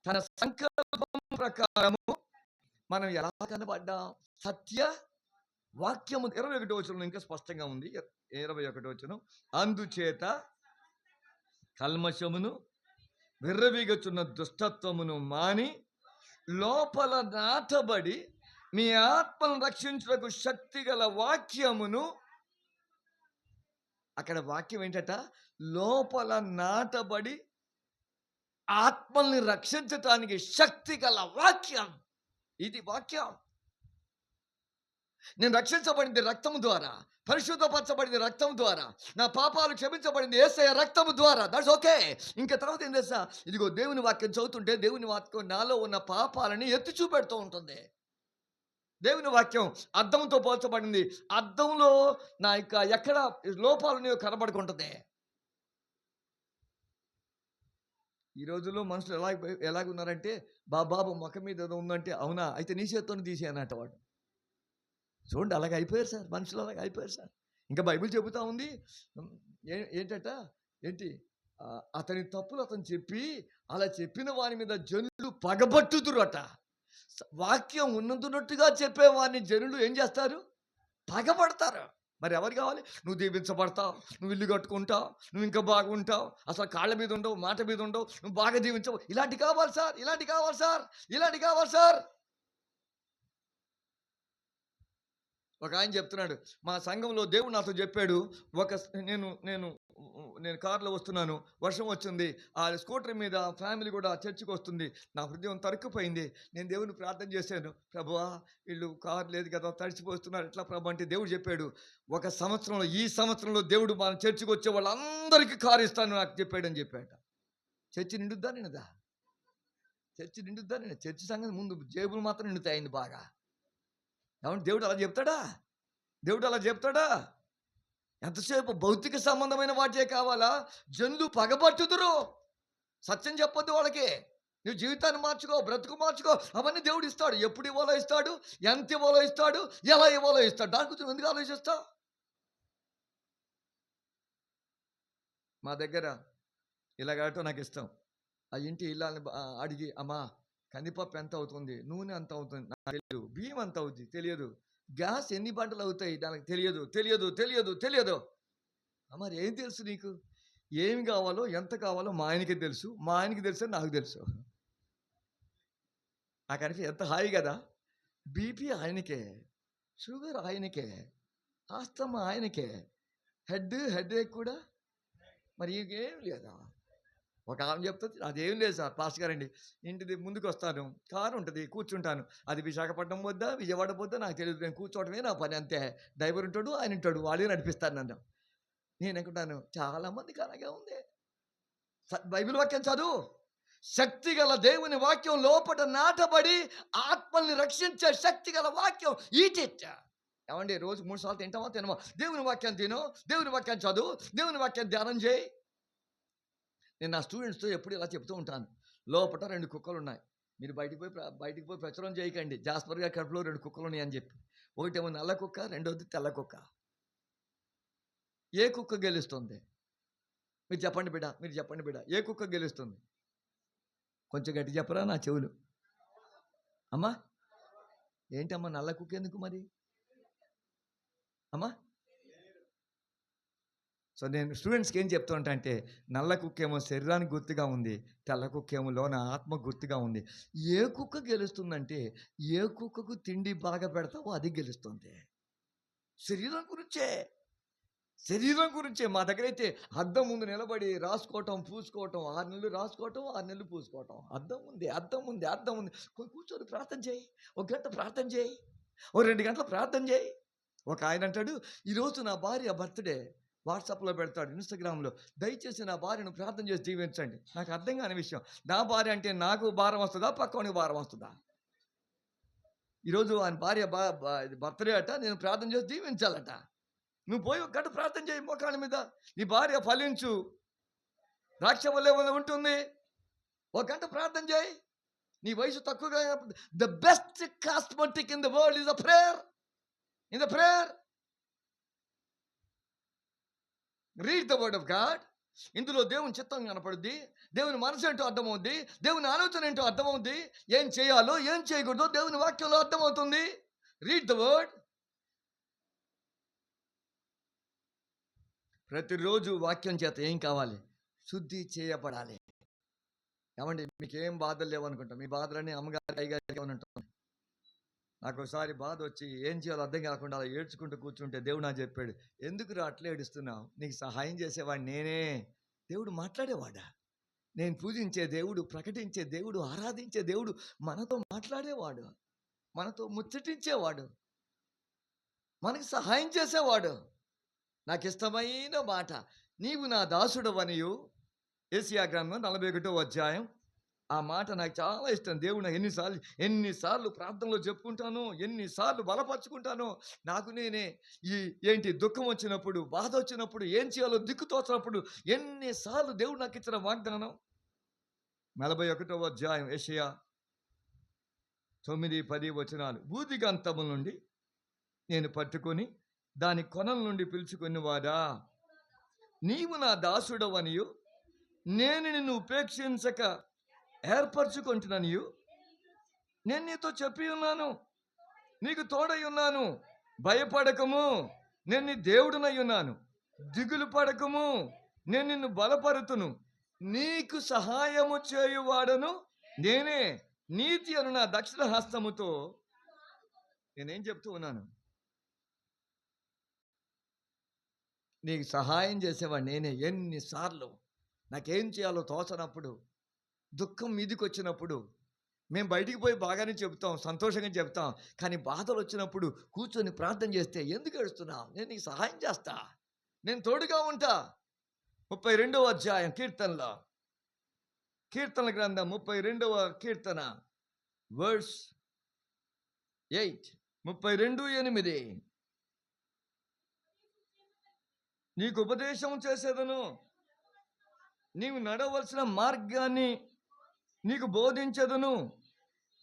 తన సంకల్పం ప్రకారము మనం ఎలా కనబడ్డాం? వాక్యము 21 వచనంలో ఇంకా స్పష్టంగా ఉంది. 21 వచనం, అందుచేత కల్మషమును విర్రవీగుచున్న దుష్టత్వమును మాని లోపల నాటబడి మీ ఆత్మను రక్షించుటకు శక్తి గల వాక్యమును, అక్కడ వాక్యం ఏంటట, లోపల నాటబడి ఆత్మల్ని రక్షించటానికి శక్తి గల వాక్యం. ఇది వాక్యం. నేను రక్షించబడింది రక్తము ద్వారా, పరిశుద్ధపరచబడింది రక్తం ద్వారా, నా పాపాలు క్షమించబడింది యేసయ్య రక్తము ద్వారా. That's okay. ఇంకా తర్వాత ఏం తెలుసా, ఇదిగో దేవుని వాక్యం చదువుతుంటే దేవుని వాక్యం నాలో ఉన్న పాపాలని ఎత్తి చూపెడుతూ ఉంటుంది. దేవుని వాక్యం అద్దంతో పోల్చబడింది. అద్దంలో నా యొక్క ఎక్కడ లోపాలు కనబడుకుంటుంది. ఈ రోజుల్లో మనుషులు ఎలాగున్నారంటే, బాబు ముఖం మీద ఏదో ఉందంటే, అవునా అయితే నీ చేత్తోనే తీసేయనట వాడు. చూడండి, అలాగ అయిపోయారు సార్, మనుషులు అలాగ అయిపోయారు సార్. ఇంకా బైబిల్ చెబుతా ఉంది ఏంటట, ఏంటి, అతని తప్పులు అతను చెప్పి అలా చెప్పిన వారి మీద జనులు పగబట్టుదురట. వాక్యం ఉన్నట్టుగా చెప్పేవాడిని జనులు ఏం చేస్తారు, పగబడతారు. మరి ఎవరు కావాలి? నువ్వు దీవించబడతావు, నువ్వు ఇల్లు కట్టుకుంటావు, నువ్వు ఇంకా బాగుంటావు, అసలు కాళ్ళ మీద ఉండవు, మాట మీద ఉండవు, నువ్వు బాగా దీవించవు, ఇలాంటి కావాలి సార్, ఇలాంటి కావాలి సార్, ఇలాంటి కావాలి సార్. ఒక ఆయన చెప్తున్నాడు, మా సంఘంలో దేవుడు నాతో చెప్పాడు, నేను కారులో వస్తున్నాను, వర్షం వచ్చింది, ఆ స్కూటర్ మీద ఫ్యామిలీ కూడా చర్చికి వస్తుంది, నా హృదయం తరుక్కుపోయింది, నేను దేవుని ప్రార్థన చేశాను, ప్రభువా వీళ్ళు కారు లేదు కదా తడిచిపోతున్నారు, ఎట్లా ప్రభు అంటే దేవుడు చెప్పాడు, ఈ సంవత్సరంలో దేవుడు మన చర్చికి వచ్చే వాళ్ళందరికీ కారు ఇస్తాను నాకు చెప్పాడని చెప్పాడు. చర్చి నిండుద్దా నిండుదా? చర్చి నిండుద్దా నిండు? చర్చి సంగతి ముందు జేబులు మాత్రం నిండుతాయింది బాగా. ఏమంటే దేవుడు అలా చెప్తాడా? దేవుడు అలా చెప్తాడా? ఎంతసేపు భౌతిక సంబంధమైన వాటే కావాలా? జనులు పగబట్టుదురు. సత్యం చెప్పొద్దు వాళ్ళకి. నువ్వు జీవితాన్ని మార్చుకో, బ్రతుకు మార్చుకో, అవన్నీ దేవుడు ఇస్తాడు. ఎప్పుడు ఇవ్వాలో ఇస్తాడు, ఎంత ఇవ్వాలో ఇస్తాడు, ఎలా ఇవ్వాలో ఇస్తాడు. దాని గురించి ఎందుకు ఆలోచిస్తావు? మా దగ్గర ఇలాగటం నాకు ఇష్టం. ఆ ఇంటి ఇల్లాలని అడిగి, అమ్మా కందిపప్పు ఎంత అవుతుంది, నూనె ఎంత అవుతుంది నాకు తెలియదు, బియ్యం ఎంత అవుతుంది తెలియదు, గ్యాస్ ఎన్ని పంటలు అవుతాయి దానికి తెలియదు తెలియదు తెలియదు తెలియదు. మరి ఏం తెలుసు నీకు? ఏమి కావాలో ఎంత కావాలో మా ఆయనకి తెలుసు, మా ఆయనకి తెలుసు నాకు తెలుసు. నాకు అనిపి ఎంత హాయి కదా. బీపీ ఆయనకే, షుగర్ ఆయనకే, ఆస్తమా ఆయనకే, హెడ్ కూడా మరి ఏం లేదా. ఒక ఆమె చెప్తుంది, అదేం లేదు సార్ పాస్టర్ గారండి, ఇంటిది ముందుకు వస్తాను, కారు ఉంటుంది, కూర్చుంటాను, అది విశాఖపట్నం వద్దా విజయవాడ వద్దా నాకు తెలియదు, నేను కూర్చోవడమే నా పని అంతే, డ్రైవర్ ఉంటాడు ఆయన ఉంటాడు, వాళ్ళే నడిపిస్తాను నన్ను. నేను అనుకుంటాను చాలామందికి అలాగే ఉంది. బైబిల్ వాక్యం చదువు, శక్తి గల దేవుని వాక్యం లోపల నాటబడి ఆత్మల్ని రక్షించే శక్తి గల వాక్యం ఈటిట్. ఏమండి రోజు 3 సార్లు తింటామా తినమా? దేవుని వాక్యం తిను, దేవుని వాక్యం చదువు, దేవుని వాక్యం ధ్యానం చేయి. నేను నా స్టూడెంట్స్తో ఎప్పుడు ఇలా చెప్తూ ఉంటాను, లోపల 2 కుక్కలు ఉన్నాయి, మీరు బయటికి పోయి ప్రచురం చేయకండి, జాస్పర్ గారి కడుపులో 2 కుక్కలు ఉన్నాయి అని చెప్పి. ఒకటేమో నల్ల కుక్క, రెండోది తెల్ల కుక్క. ఏ కుక్క గెలుస్తుంది? మీరు చెప్పండి బిడ్డ, ఏ కుక్క గెలుస్తుంది? కొంచెం గట్టి చెప్పరా నా చెవులు. అమ్మా ఏంటమ్మా నల్ల కుక్క ఎందుకు మరి అమ్మా? సో నేను స్టూడెంట్స్కి ఏం చెప్తూ ఉంటా అంటే, నల్ల కుక్కేమో శరీరానికి గుర్తుగా ఉంది, తెల్ల కుక్కేమో లోన ఆత్మ గుర్తుగా ఉంది. ఏ కుక్క గెలుస్తుందంటే, ఏ కుక్కకు తిండి బాగా పెడతావో అది గెలుస్తుంది. శరీరం గురించే. మా దగ్గర అయితే అద్దం ముందు నిలబడి రాసుకోవటం, పూసుకోవటం, 6 నెలలు రాసుకోవటం, 6 నెలలు పూసుకోవటం. అద్దం ఉంది. కూర్చొని ప్రార్థన చేయి, 1 గంట ప్రార్థన చేయి, 2 గంటలు ప్రార్థన చేయి. ఒక ఆయన అంటాడు, ఈరోజు నా భార్య బర్త్డే, వాట్సాప్లో పెడతాడు, ఇన్స్టాగ్రామ్లో, దయచేసి నా భార్యను ప్రార్థన చేసి దీవించండి. నాకు అర్థం కాని విషయం, నా భార్య అంటే నాకు భారం వస్తుందా, పక్కవానికి భారం వస్తుందా? ఈరోజు ఆయన భార్య బర్త్డే అట, నేను ప్రార్థన చేసి దీవించాలట. నువ్వు పోయి 1 గంట ప్రార్థన చేయి మోకాళ్ళ మీద. నీ భార్య ఫలించు, ద్రాక్ష వల్లే ఉంటుంది, 1 గంట ప్రార్థన చేయి. నీ వయసు తక్కువగా, the best cosmetic in the world is the prayer. In the prayer read the word of God. ఇందులో దేవుని చిత్తం కనపడుద్ది, దేవుని మనసు ఏంటో అర్థమవుద్ది, దేవుని ఆలోచన ఏంటో అర్థమవుద్ది, ఏం చేయాలో ఏం చేయకూడదో దేవుని వాక్యంలో అర్థమవుతుంది. Read the word. ప్రతిరోజు వాక్యం చేత ఏం కావాలి? శుద్ధి చేయబడాలి. ఏమండి, మీకేం బాధలు లేవనుకుంటా, మీ బాధలన్నీ అమ్మగారి అయ్యగారికి ఏమని ఉంటాం. నాకు ఒకసారి బాధ వచ్చి ఏం చేయాలో అర్థం కాకుండా అలా ఏడ్చుకుంటూ కూర్చుంటే దేవుడు నాకు చెప్పాడు, ఎందుకు అట్లా ఏడుస్తున్నావు, నీకు సహాయం చేసేవాడు నేనే. దేవుడు మాట్లాడేవాడా? నేను పూజించే దేవుడు, ప్రకటించే దేవుడు, ఆరాధించే దేవుడు మనతో మాట్లాడేవాడు, మనతో ముచ్చటించేవాడు, మనకి సహాయం చేసేవాడు. నాకు ఇష్టమైన మాట, నీవు నా దాసుడవనియు. ఏషియా గ్రంథం 41వ అధ్యాయం. ఆ మాట నాకు చాలా ఇష్టం. దేవుడు నాకు ఎన్నిసార్లు ప్రార్థనలో చెప్పుకుంటాను, ఎన్నిసార్లు బలపరుచుకుంటాను. నాకు నేనే ఏంటి దుఃఖం వచ్చినప్పుడు, బాధ వచ్చినప్పుడు, ఏం చేయాలో దిక్కు తోచినప్పుడు ఎన్నిసార్లు దేవుడు నాకు ఇచ్చిన వాగ్దానం. 41వ అధ్యాయం ఏషియా 9-10 వచనాలు. బూదిగంతము నుండి నేను పట్టుకొని దాని కొనల నుండి పిలుచుకునేవాడా, నీవు నా దాసుడవనియు, నేను నిన్ను ఉపేక్షించక ఏర్పరచుకుంటున్నాను, నేను నీతో చెప్పి ఉన్నాను, నీకు తోడై ఉన్నాను, భయపడకము, నేను నీ దేవుడునై ఉన్నాను, దిగులు పడకము, నేను నిన్ను బలపరుతును, నీకు సహాయము చేయువాడను నేనే, నీతి అను నా దక్షిణ హస్తముతో నేనేం చెప్తూ ఉన్నాను, నీకు సహాయం చేసేవాడు నేనే. ఎన్నిసార్లు నాకేం చేయాలో తోచనప్పుడు, దుఃఖం మీదికి వచ్చినప్పుడు మేము బయటికి పోయి బాగానే చెప్తాం, సంతోషంగా చెప్తాం, కానీ బాధలు వచ్చినప్పుడు కూర్చొని ప్రార్థన చేస్తే, ఎందుకు ఏడుస్తున్నావు, నేను నీకు సహాయం చేస్తా, నేను తోడుగా ఉంటా. 32వ అధ్యాయం కీర్తనల గ్రంథం 32వ కీర్తన వర్స్ 8, 32:8. నీకు ఉపదేశం చేసేదను, నీవు నడవలసిన మార్గాన్ని నీకు బోధించదును,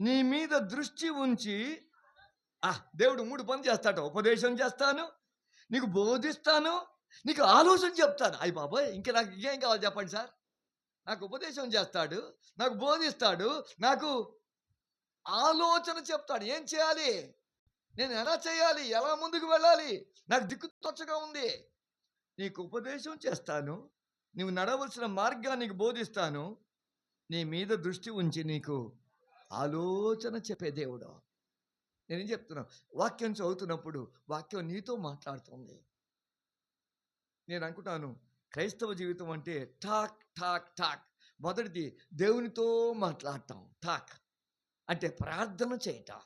నీ మీద దృష్టి ఉంచి. దేవుడు 3 పనులు చేస్తాడు. ఉపదేశం చేస్తాను, నీకు బోధిస్తాను, నీకు ఆలోచన చెప్తాను. అయ్యి బాబోయ్, ఇంకా నాకు ఇంకేం కావాలి చెప్పండి సార్. నాకు ఉపదేశం చేస్తాడు, నాకు బోధిస్తాడు, నాకు ఆలోచన చెప్తాడు. ఏం చేయాలి, నేను ఎలా చేయాలి, ఎలా ముందుకు వెళ్ళాలి, నాకు దిక్కు తోచగా ఉంది. నీకు ఉపదేశం చేస్తాను, నీవు నడవలసిన మార్గాన్ని బోధిస్తాను, నీ మీద దృష్టి ఉంచి నీకు ఆలోచన చెప్పే దేవుడు. నేనేం చెప్తున్నాను, వాక్యం చదువుతున్నప్పుడు వాక్యం నీతో మాట్లాడుతుంది. నేను అనుకుంటాను, క్రైస్తవ జీవితం అంటే టాక్ టాక్ టాక్. మొదటిది దేవునితో మాట్లాడటం, టాక్ అంటే ప్రార్థన చేయటం.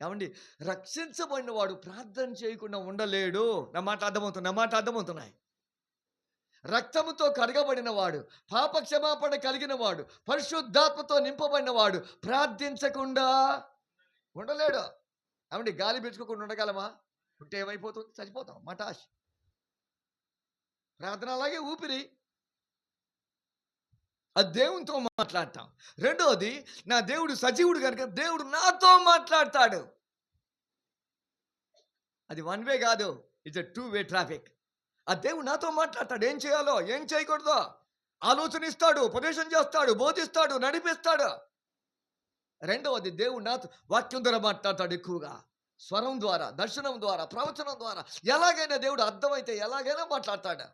ఏమండి, రక్షించబడిన వాడు ప్రార్థన చేయకుండా ఉండలేడు. నా మాట అర్థమవుతున్నాయి. రక్తముతో కడగబడిన వాడు, పాప క్షమాపణ కలిగిన వాడు, పరిశుద్ధాత్మతో నింపబడిన వాడు ప్రార్థించకుండా ఉండలేడు. ఏమండి, గాలి పీల్చుకోకుండా ఉండగలమా? ఉంటే ఏమైపోతుంది, చచ్చిపోతాం. మటాష్. ప్రార్థన అలాగే ఊపిరి. అది దేవునితో మాట్లాడతాం. రెండోది, నా దేవుడు సజీవుడు కనుక దేవుడు నాతో మాట్లాడతాడు. అది 1 వే కాదు, ఇట్స్ 2 వే ట్రాఫిక్. ఆ దేవుడు నాతో మాట్లాడతాడు. ఏం చేయాలో, ఏం చేయకూడదో ఆలోచన ఇస్తాడు, ఉపదేశం చేస్తాడు, బోధిస్తాడు, నడిపిస్తాడు. రెండవది, దేవుడు నాతో వాక్యం ద్వారా మాట్లాడతాడు. ఎక్కువగా స్వరం ద్వారా, దర్శనం ద్వారా, ప్రవచనం ద్వారా, ఎలాగైనా దేవుడు అర్థమైతే ఎలాగైనా మాట్లాడతాడు.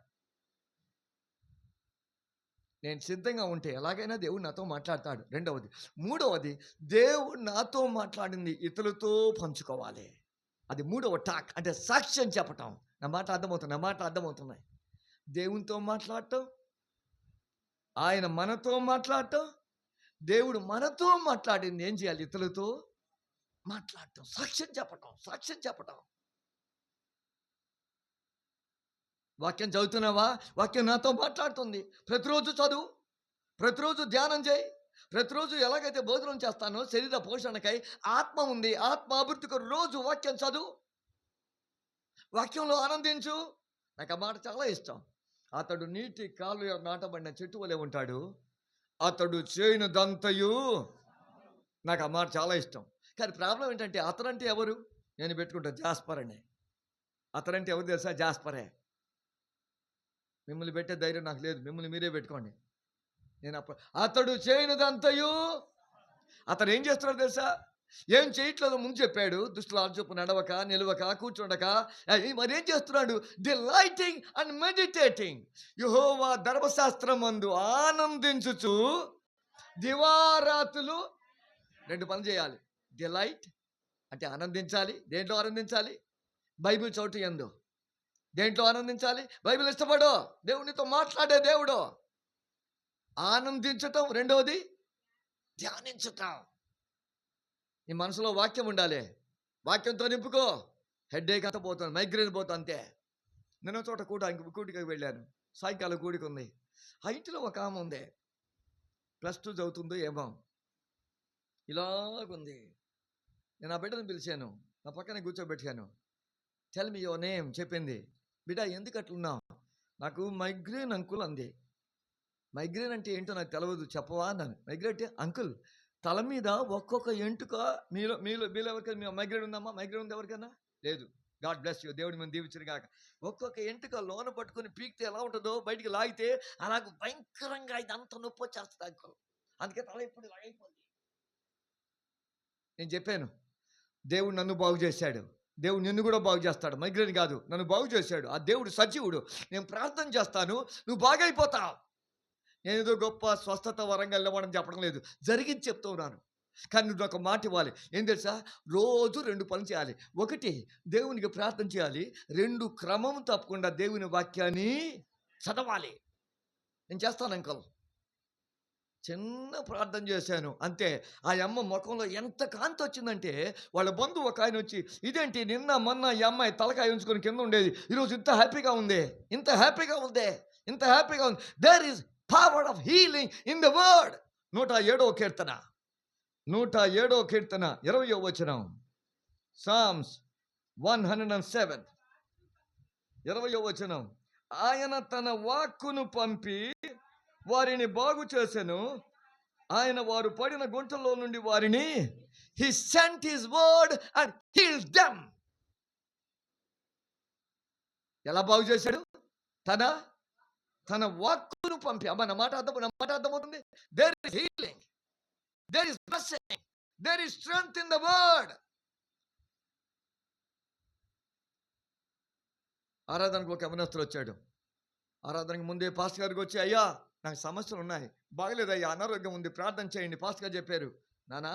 నేను సిద్ధంగా ఉంటే ఎలాగైనా దేవుడు నాతో మాట్లాడతాడు. రెండవది. మూడవది, దేవుడు నాతో మాట్లాడింది ఇతరులతో పంచుకోవాలి. అది 3వ టాక్, అంటే సాక్ష్యం చెప్పటం. నా మాట అర్థమవుతున్నాయి. దేవునితో మాట్లాడటం, ఆయన మనతో మాట్లాడటం, దేవుడు మనతో మాట్లాడింది ఏం చేయాలి, ఇతరులతో మాట్లాడటం, సాక్ష్యం చెప్పటం. వాక్యం చదువుతున్నావా? వాక్యం నాతో మాట్లాడుతుంది. ప్రతిరోజు చదువు, ప్రతిరోజు ధ్యానం చేయి, ప్రతిరోజు ఎలాగైతే భోజనం చేస్తానో శరీర పోషణకై, ఆత్మ ఉంది, ఆత్మ అభివృద్ధికి రోజు వాక్యం చదువు, వాక్యంలో ఆనందించు. నాకు ఆ మాట చాలా ఇష్టం. అతడు నీటి కాలు నాటబడిన చెట్టు వలె ఉంటాడు, అతడు చేయనిదంతయు. నాకు ఆ మాట చాలా ఇష్టం. కానీ ప్రాబ్లం ఏంటంటే, అతడంటే ఎవరు? నేను పెట్టుకుంటా జాస్పర్ అని. అతడంటే ఎవరు తెలుసా? జాస్పరే. మిమ్మల్ని పెట్టే ధైర్యం నాకు లేదు, మిమ్మల్ని మీరే పెట్టుకోండి. అతడు చేయనిదంతయు. అతడు ఏం చేస్తున్నాడు తెలుసా? ఏం చేయట్లేదో ముందు చెప్పాడు. దుష్టుల ఆలోచన నడవక, నిలవక, కూర్చుండక మరేం చేస్తున్నాడు? Delighting and meditating. యెహోవా ధర్మశాస్త్రమందు ఆనందించుచు దివారాత్రులు 2 పనులు చేయాలి. డిలైట్ అంటే ఆనందించాలి. దేంట్లో ఆనందించాలి? బైబిల్ చోటు యందు. దేంట్లో ఆనందించాలి? బైబిల్ ఇష్టపడు, దేవునితో మాట్లాడే దేవుడు. ఆనందించటం. రెండవది ధ్యానించటం. నీ మనసులో వాక్యం ఉండాలి. వాక్యంతో నింపుకో. హెడ్ఏక్ అంతా పోతుంది, మైగ్రేన్ పోతుంది అంతే. నేను చోట కూడికి వెళ్ళాను. సాయంకాలం కూడికి ఉంది. ఆ ఇంటిలో ఒక ఆమె ఉంది. +2 చదువుతుందో ఏమో, ఇలాగుంది. నేను ఆ బిడ్డను పిలిచాను, నా పక్కన కూర్చోబెట్టాను. టెల్ మీ యువర్ నేమ్ చెప్పింది. బిడ్డ ఎందుకు అట్లున్నావు? నాకు మైగ్రేన్ అంకుల్ అంది. మైగ్రేన్ అంటే ఏంటో నాకు తెలియదు, చెప్పవా అన్నాను. మైగ్రేన్ అంటే అంకుల్, తల మీద ఒక్కొక్క ఎంటుక, మీలో ఎవరికైనా మైగ్రేన్ ఉందమ్మా? మైగ్రేన్ ఉంది ఎవరికైనా? లేదు. గాడ్ బ్లెస్ యూ, దేవుడి మేము దీవించను కాక. ఒక్కొక్క ఎంటుక లోన పట్టుకొని పీకితే ఎలా ఉంటుందో, బయటికి లాగితే అలాగ భయంకరంగా ఇదంతా నొప్పి వచ్చేస్తుంది అంకుల్. అందుకే తల ఇప్పుడు ఇలాగైపోయింది. నేను చెప్పాను, దేవుడు నన్ను బాగు చేశాడు, దేవుడు నిన్ను కూడా బాగు చేస్తాడు. మైగ్రేన్ కాదు, నన్ను బాగు చేశాడు. ఆ దేవుడు సజీవుడు. నేను ప్రార్థన చేస్తాను, నువ్వు బాగైపోతావు. నేను ఏదో గొప్ప స్వస్థత వరంగా వెళ్ళమని చెప్పడం లేదు, జరిగింది చెప్తూ ఉన్నాను. కానీ నువ్వు ఒక మాట ఇవ్వాలి. ఏం తెలుసా? రోజు 2 పనులు చేయాలి. 1, దేవునికి ప్రార్థన చేయాలి. 2, క్రమం తప్పకుండా దేవుని వాక్యాన్ని చదవాలి. నేను చేస్తాను అంకల్. చిన్న ప్రార్థన చేశాను అంతే. ఆ అమ్మ ముఖంలో ఎంత కాంతి వచ్చిందంటే, వాళ్ళ బంధువు ఒక ఆయన వచ్చి, ఇదేంటి నిన్న మొన్న ఈ అమ్మాయి తలకాయ ఉంచుకొని కింద ఉండేది, ఈరోజు ఇంత హ్యాపీగా ఉంది, ఇంత హ్యాపీగా ఉంది, ఇంత హ్యాపీగా ఉంది. There is power of healing in the word. 107వ కీర్తన 20వ వచనం. సామ్స్ 107 20వ వచనం. ఆయన తన వాక్కును పంపి వారిని బాగు చేసెను. ఆయన వారు పడిన గుంటల్లో నుండి వారిని, he sent his word and healed them. ఎలా బాగు చేశాడు? తన వాక్కును పంపి. అమ్మ, నా మాట అర్థమవుతుంది. There is healing, there is blessing, there is strength in the word. ఆరాధనకు ఒక యవనస్తుడు వచ్చాడు. ఆరాధనకు ముందే పాస్టర్ గారికి వచ్చి, అయ్యా నాకు సమస్యలు ఉన్నాయి, బాగలేదయ్యా, అనారోగ్యం ఉంది, ప్రార్థన చేయండి. పాస్టర్ గారు చెప్పారు, నానా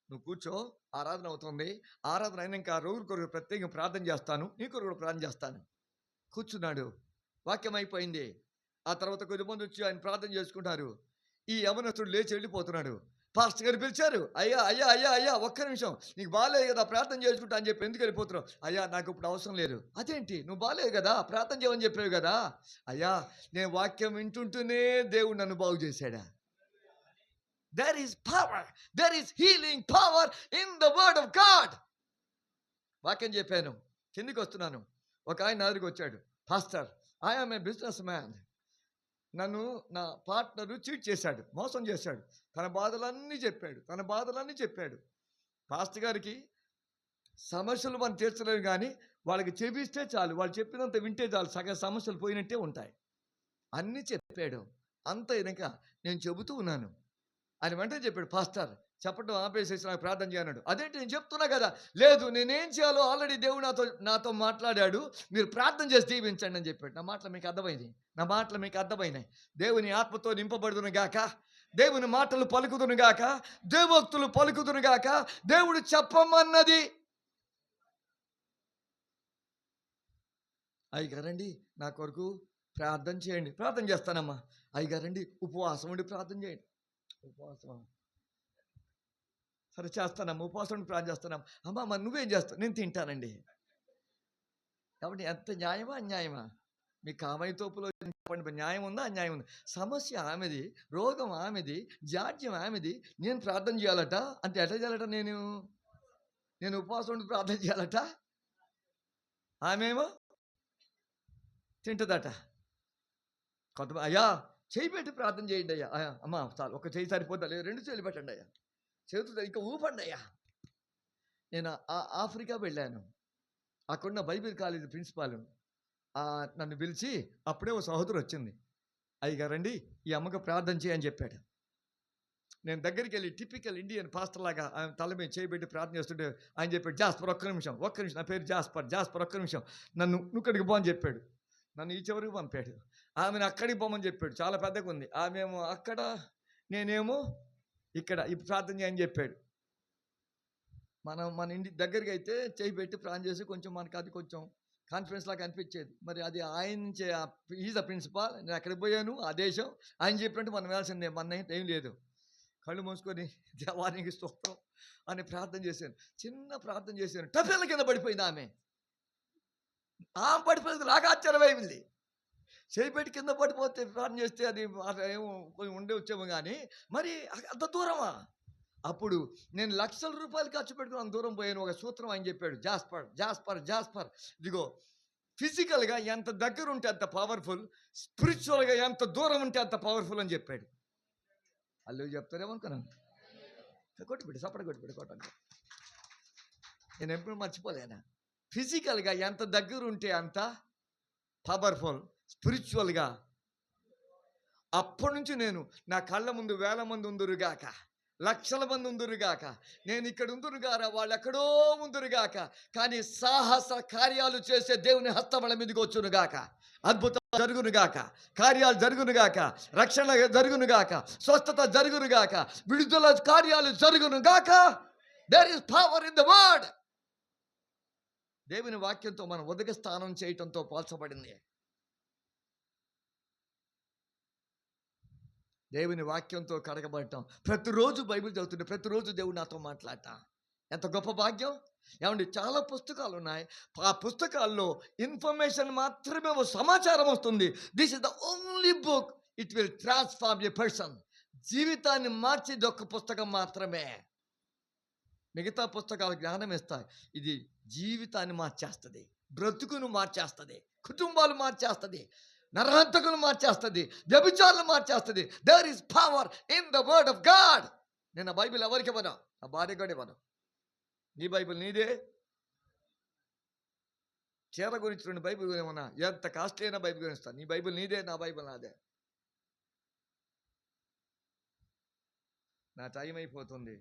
నువ్వు కూర్చో, ఆరాధన అవుతుంది, ఆరాధన అయినాక ఆ రోజు కొరకు ప్రత్యేకంగా ప్రార్థన చేస్తాను, నీ కొరకు కూడా ప్రార్థన చేస్తాను. కూర్చున్నాడు. వాక్యం అయిపోయింది. ఆ తర్వాత కొద్దిమంది వచ్చి ఆయన ప్రార్థన చేసుకుంటారు. ఈ యవనస్తుడు లేచి వెళ్ళిపోతున్నాడు. పాస్టర్ గారు పిలిచారు, అయ్యా అయ్యా అయ్యా అయ్యా ఒక్క నిమిషం, నీకు బాగాలేదు కదా, ప్రార్థన చేసుకుంటా అని చెప్పి ఎందుకు వెళ్ళిపోతున్నావు? అయ్యా నాకు ఇప్పుడు అవసరం లేదు. అదేంటి, నువ్వు బాగాలేదు కదా, ప్రార్థన చేయమని చెప్పావు కదా. అయ్యా నేను వాక్యం వింటుంటూనే దేవుడు నన్ను బాగు చేశాడా. There is power, there is healing power in the word of God. వాక్యం చెప్పాను, కిందికి వస్తున్నాను. ఒక ఆయన నా దగ్గరికి వచ్చాడు, pastor I am a business man, నన్ను నా పార్ట్నరు చీట్ చేశాడు, మోసం చేశాడు. తన బాధలన్నీ చెప్పాడు. పాస్టర్ గారికి సమస్యలు మనం తీర్చలేము, కానీ వాళ్ళకి చెవిస్తే చాలు, వాళ్ళు చెప్పినంత వింటే చాలు, సగం సమస్యలు పోయినట్టే ఉంటాయి. అన్నీ చెప్పాడు. అంత అయినాక నేను చెబుతూ ఉన్నాను. ఆయన వెంటనే చెప్పాడు, పాస్టర్ చెప్పడం ఆపేసేసి నాకు ప్రార్థన చేయన్నాడు. అదేంటి, నేను చెప్తున్నా కదా. లేదు, నేనేం చేయాలో ఆల్రెడీ దేవుడు నాతో మాట్లాడాడు, మీరు ప్రార్థన చేసి దీవించండి అని చెప్పాడు. నా మాటలు మీకు అర్థమైనాయి. దేవుని ఆత్మతో నింపబడుదును గాక, దేవుని మాటలు పలుకుదును గాక, దేవోక్తులు పలుకుదును గాక. దేవుడు చెప్పమన్నది. అయ్యగారండి నా కొరకు ప్రార్థన చేయండి. ప్రార్థన చేస్తానమ్మా. అయ్యగారండి ఉపవాసం ఉండి ప్రార్థన చేయండి. ఉపవాసం సరే చేస్తానమ్మా, ఉపవాసం ఉండి ప్రార్థన చేస్తానమ్మా. అమ్మా మరి నువ్వేం చేస్తావు? నేను తింటానండి. కాబట్టి ఎంత న్యాయమా అన్యాయమా? మీ కామయ్య తోపులో చెప్పండి, న్యాయం ఉందా అన్యాయం ఉందా? సమస్య ఆమెది, రోగం ఆమెది, జాడ్యం ఆమెది. నేను ప్రార్థన చేయాలట అంటే ఎట్లా చేయాలట? నేను ఉపవాసం ఉండి ప్రార్థన చేయాలట. ఆమెమో తింటుందట. కొంతమంది అయ్యా చేయి పెట్టి ప్రార్థన చేయండి అయ్యా. అమ్మా చాలు, ఒక చేయి సరిపోతా, లేదు 2 చేతులు పెట్టండి అయ్యా, చేతులు ఇంకా ఊపండి అయ్యా. నేను ఆఫ్రికా వెళ్ళాను. అక్కడున్న బైబిల్ కాలేజీ ప్రిన్సిపాల్ నన్ను పిలిచి, అప్పుడే ఓ సహోదరు వచ్చింది, అయ్యగారండి ఈ అమ్మకు ప్రార్థన చేయని చెప్పాడు. నేను దగ్గరికి వెళ్ళి టిపికల్ ఇండియన్ పాస్టర్ లాగా ఆయన తల మీద చేయబెట్టి ప్రార్థన చేస్తుంటే ఆయన చెప్పాడు, జాస్పర్ ఒక్క నిమిషం, నా పేరు జాస్పర్ ఒక్క నిమిషం, నన్ను నుక్కడికి పో అని చెప్పాడు. నన్ను ఈ చివరికి పంపాడు. ఆమెను అక్కడికి పోమని చెప్పాడు. చాలా పెద్దగా ఉంది ఆమెమో అక్కడ, నేనేమో ఇక్కడ. ఇప్పుడు ప్రార్థన చేయని చెప్పాడు. మన ఇంటి దగ్గరికి అయితే చేయి పెట్టి ప్రార్థన చేసి కొంచెం మనకు అది కొంచెం కాన్ఫిడెన్స్ లాగా అనిపించేది. మరి అది ఆయన నుంచి ఈజ్ ద ప్రిన్సిపాల్. నేను అక్కడికి పోయాను, ఆ దేశం ఆయన చెప్పినట్టు మనం వెళ్ళాల్సిందే, మన ఏం లేదు. కళ్ళు మూసుకొని దేవానికి స్తోత్రం అని ప్రార్థన చేశాను. చిన్న ప్రార్థన చేశాను. టఫెల కింద పడిపోయింది ఆమె. పడిపోయింది. నాకు ఆశ్చర్యమైంది. చేయిపెట్టి కింద పడిపోతే ప్రార్థన చేస్తే అది ఏమో కొంచెం ఉండే వచ్చేమో కానీ మరి అంత దూరమా? అప్పుడు నేను లక్షల రూపాయలు ఖర్చు పెట్టుకుని అంత దూరం పోయాను. ఒక సూత్రం ఆయన చెప్పాడు, జాస్పర్ ఇదిగో, ఫిజికల్గా ఎంత దగ్గర ఉంటే అంత పవర్ఫుల్, స్పిరిచువల్గా ఎంత దూరం ఉంటే అంత పవర్ఫుల్ అని చెప్పాడు. అల్లు చెప్తారేమో అనుకున్నాను. కొట్టిపెట్టి సపడ కొట్టండి. నేను ఎప్పుడు మర్చిపోలేనా? ఫిజికల్గా ఎంత దగ్గర ఉంటే అంత పవర్ఫుల్, స్పిరిచువల్గా. అప్పటి నుంచి నేను నా కళ్ళ ముందు 1000 మంది ఉందురుగాక, లక్షల మంది ఉందురుగాక, నేను ఇక్కడ ఉందురుగారా, వాళ్ళు ఎక్కడో ఉందురుగాక, కానీ సాహస కార్యాలు చేసే దేవుని హస్తముల మీదకి వచ్చునుగాక, అద్భుతం జరుగునుగాక, కార్యాలు జరుగునుగాక, రక్షణ జరుగునుగాక, స్వస్థత జరుగునుగాక, విడుదల కార్యాలు జరుగునుగాక. There is power in the word. దేవుని వాక్యంతో మనం ఉదక స్నానం చేయటంతో పోల్చబడింది. దేవుని వాక్యంతో కడగబడటం, ప్రతిరోజు బైబిల్ చదువుతుంటే ప్రతిరోజు దేవుడు నాతో మాట్లాడటం ఎంత గొప్ప భాగ్యం. ఏమండి, చాలా పుస్తకాలు ఉన్నాయి. ఆ పుస్తకాల్లో ఇన్ఫర్మేషన్ మాత్రమే, సమాచారం వస్తుంది. This is the only book, it will transform a person. జీవితాన్ని మార్చేది ఒక్క పుస్తకం మాత్రమే. మిగతా పుస్తకాలు జ్ఞానం ఇస్తాయి, ఇది జీవితాన్ని మార్చేస్తుంది, బ్రతుకును మార్చేస్తుంది, కుటుంబాలు మార్చేస్తుంది, నరహంతకులు మార్చేస్తుంది, వ్యభిచారులు మార్చేస్తుంది. There is power in the word of God. నేను ఆ బైబిల్ ఎవరికి ఇవ్వను, ఆ భార్య కూడా ఇవ్వను. నీ బైబిల్ నీదే. చీర గురించి 2 బైబిల్ ఏమన్నా, ఎంత కాస్ట్లీ అయినా బైబిల్ గురిస్తాను. నీ బైబిల్ నీదే, నా బైబిల్ నాదే. నా టైం అయిపోతుంది.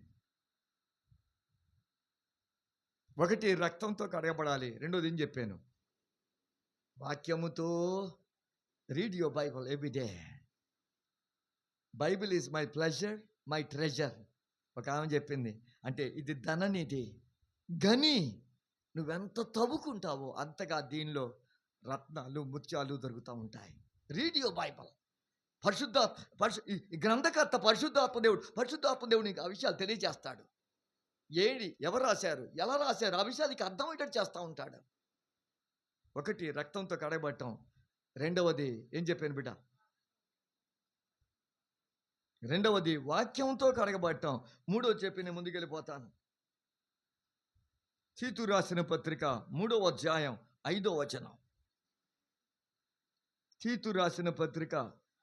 1 రక్తంతో కడగబడాలి. 2వది ఏం చెప్పాను, వాక్యముతో. Read your Bible every day. Bible is my pleasure, my treasure. ఒక ఆమె చెప్పింది, అంటే ఇది ధననిధి, గని నువ్వెంత తవ్వుకుంటావో అంతగా దీనిలో రత్నాలు ముత్యాలు దొరుకుతూ ఉంటాయి. Read your Bible. ఈ గ్రంథకర్త పరిశుద్ధాత్మ దేవుడు నీకు ఆ విషయాలు తెలియజేస్తాడు. ఎవరు రాశారు, ఎలా రాశారు, ఆ విషయానికి అర్థమయ్యేటట్టు చేస్తూ ఉంటాడు. 1 రక్తంతో కడగబడటం. 2వది ఏం చెప్పాను బిడ్డ, 2వది వాక్యంతో కడగబడటం. 3వది చెప్పి నేను ముందుకెళ్ళిపోతాను. తీతు రాసిన పత్రిక 3వ అధ్యాయం 5వ వచనం. తీతు రాసిన పత్రిక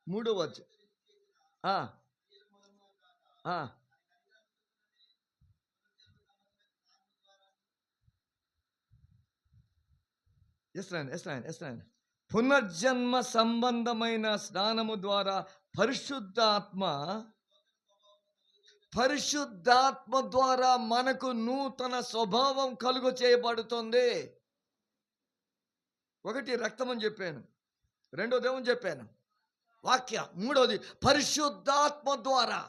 3వ అధ్యాయం పునర్జన్మ సంబంధమైన స్నానము ద్వారా పరిశుద్ధాత్మ ద్వారా మనకు నూతన స్వభావం కలుగు చేయబడుతుంది. 1 రక్తం అని చెప్పాను, 2వది ఏమని చెప్పాను, వాక్యం, 3వది పరిశుద్ధాత్మ ద్వారా.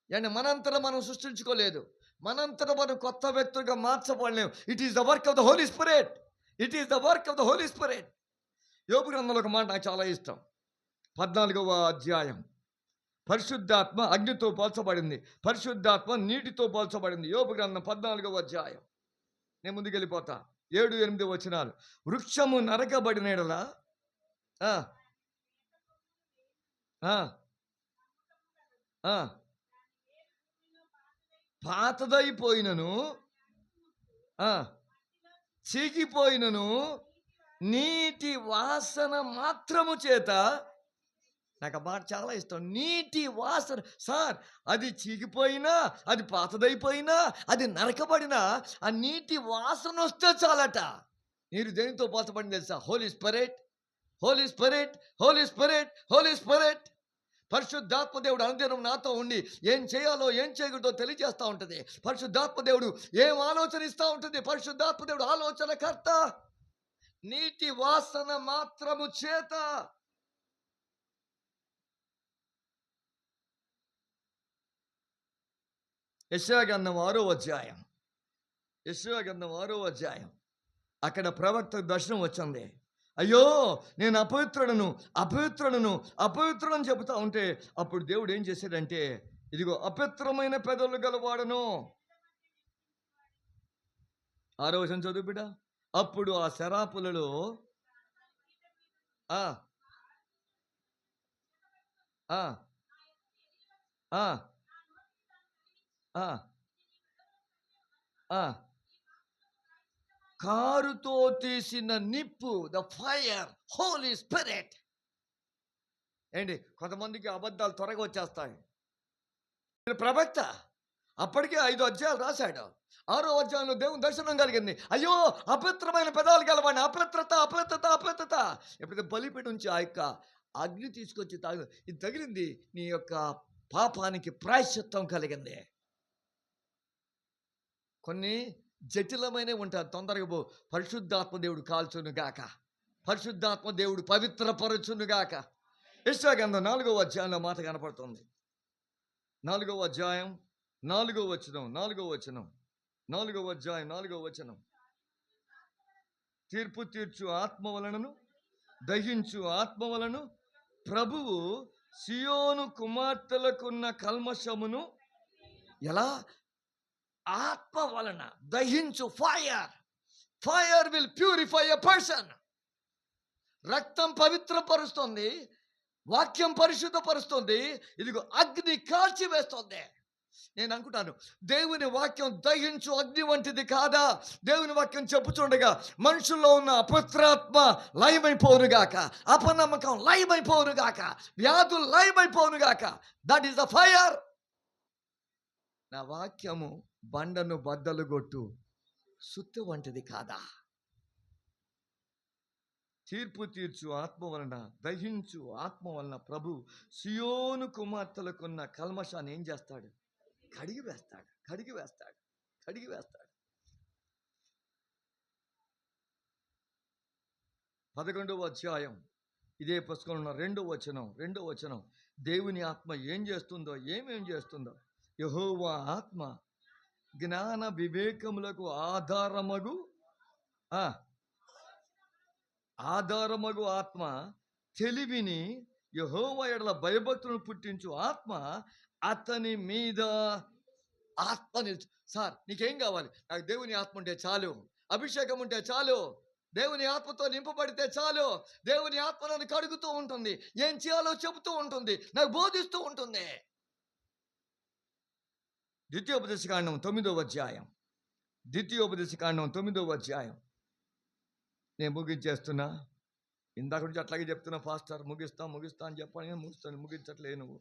అంటే మనంతరం మనం సృష్టించుకోలేదు, మనంతరం మనం కొత్త వ్యక్తులుగా మార్చబడలేము. It is the work of the Holy Spirit. యోబు గ్రంథంలో ఒక మాట నాకు చాలా ఇష్టం. 14వ అధ్యాయం. పరిశుద్ధాత్మ అగ్నితో పోల్చబడింది, పరిశుద్ధాత్మ నీటితో పోల్చబడింది. యోబు గ్రంథం 14వ అధ్యాయం. నేను ముందుకెళ్ళిపోతా. 7-8 వచనాలు. వృక్షము నరకబడిన యెడల పాతదైపోయినను, చీకిపోయినను నీటి వాసన మాత్రము చేత. నాకు ఆ మాట చాలా ఇష్టం. నీటి వాసన. సార్, అది చీకిపోయినా, అది పాతదైపోయినా, అది నరకబడినా ఆ నీటి వాసన వస్తే చాలట. నీరు దేనితో పోల్చబడింది తెలుసా? Holy Spirit, Holy Spirit, Holy Spirit, Holy Spirit. పరిశుద్ధాత్మ దేవుడు అనుదినం నాతో ఉండి ఏం చేయాలో ఏం చేయకూడదో తెలియజేస్తూ ఉంటుంది. పరిశుద్ధాత్మ దేవుడు ఏం ఆలోచన ఇస్తూ ఉంటుంది. పరిశుద్ధాత్మ దేవుడు ఆలోచనకర్త. నీటి వాసన మాత్రము చేత యెషయా గ్రంథం 6వ అధ్యాయం, యెషయా గ్రంథం 6వ అధ్యాయం. అక్కడ ప్రవక్త దర్శనం వచ్చింది. అయ్యో నేను అపవిత్రుడను అపవిత్రుడను అపవిత్రుడని చెబుతా ఉంటే అప్పుడు దేవుడు ఏం చేశాడంటే, ఇదిగో అపవిత్రమైన పెదవులు గలవాడను. 6వ వచనం చదువు బిడ్డ. అప్పుడు ఆ శరాపులలో ఆ ఆ ఆ ఆ కారుతో తీసిన నిప్పు, ద ఫైర్, హోలీ స్పిరిట్. ఏంటి, కొంతమందికి అబద్ధాలు త్వరగా వచ్చేస్తాయి. ప్రవక్త అప్పటికే 5 అధ్యాయాలు రాశాడు. 6వ అధ్యాయంలో దేవుని దర్శనం కలిగింది. అయ్యో అపవిత్రమైన పెదాలు గలవాడిని, అపవిత్రత అపవిత్రత అపవిత్రత. ఎప్పుడైతే బలిపీఠం నుంచి ఆ యొక్క అగ్ని తీసుకొచ్చి ఇది తగిలింది, నీ యొక్క పాపానికి ప్రాయశ్చిత్తం కలిగింది. కొన్ని జటిలమైనవి ఉంటాయి, తొందరగా పో. పరిశుద్ధాత్మ దేవుడు కాల్చును గాక, పరిశుద్ధాత్మ దేవుడు పవిత్రపరచును గాక. యెషయా గ్రంథం 4వ అధ్యాయంలో మాట కనపడుతుంది. 4వ అధ్యాయం 4వ వచనం, 4వ వచనం, 4వ అధ్యాయం 4వ వచనం. తీర్పు తీర్చు ఆత్మ వలనను దహించు ఆత్మ వలను ప్రభువు సియోను కుమార్తెలకున్న కల్మషమును ఎలా, ఆత్మ వలన దహించు. Fire will purify a person. రక్తం పవిత్రపరుస్తుంది, వాక్యం పరిశుద్ధపరుస్తుంది, ఇదిగో అగ్ని కాల్చివేస్తుంది. నేను అనుకుంటాను, దేవుని వాక్యం దహించు అగ్ని వంటిది కాదా? దేవుని వాక్యం చెప్పుచుండగా మనుషుల్లో ఉన్న అపవిత్రాత్మ లయమైపోనుగాక, అపనమ్మకం లయమైపోనుగాక, వ్యాధులు లయమైపోనుగాక. That is the fire. నా వాక్యము బండను బద్దలు కొట్టు సుత్తు వంటిది కాదా? తీర్పు తీర్చు ఆత్మ వలన దహించు ఆత్మ వలన ప్రభు సియోను కుమార్తెలకున్న కల్మషాన్ని ఏం చేస్తాడు? కడిగి వేస్తాడు, కడిగి వేస్తాడు, కడిగి వేస్తాడు. 11వ అధ్యాయం ఇదే పుస్తకంలో 2వ వచనం. దేవుని ఆత్మ ఏం చేస్తుందో, ఏమేం చేస్తుందో. యెహోవా ఆత్మ జ్ఞాన వివేకములకు ఆధారమగు ఆత్మ, తెలివిని యెహోవా ఎడల భయభక్తులను పుట్టించు ఆత్మ అతని మీద ఆత్మ నిలిచి. సార్ నీకేం కావాలి? నాకు దేవుని ఆత్మ ఉంటే చాలు, అభిషేకం ఉంటే చాలు, దేవుని ఆత్మతో నింపబడితే చాలు. దేవుని ఆత్మ నన్ను కడుగుతూ ఉంటుంది, ఏం చేయాలో చెబుతూ ఉంటుంది, నాకు బోధిస్తూ ఉంటుంది. ద్వితీయోపదేశకాండం 9వ అధ్యాయం, ద్వితీయోపదేశకాండం 9వ అధ్యాయం. నేను ముగించేస్తున్నా. ఇందాక నుంచి అట్లాగే చెప్తున్నా, పాస్టర్ ముగిస్తా అని చెప్పని ముగిస్తాను, ముగించట్లే నువ్వు.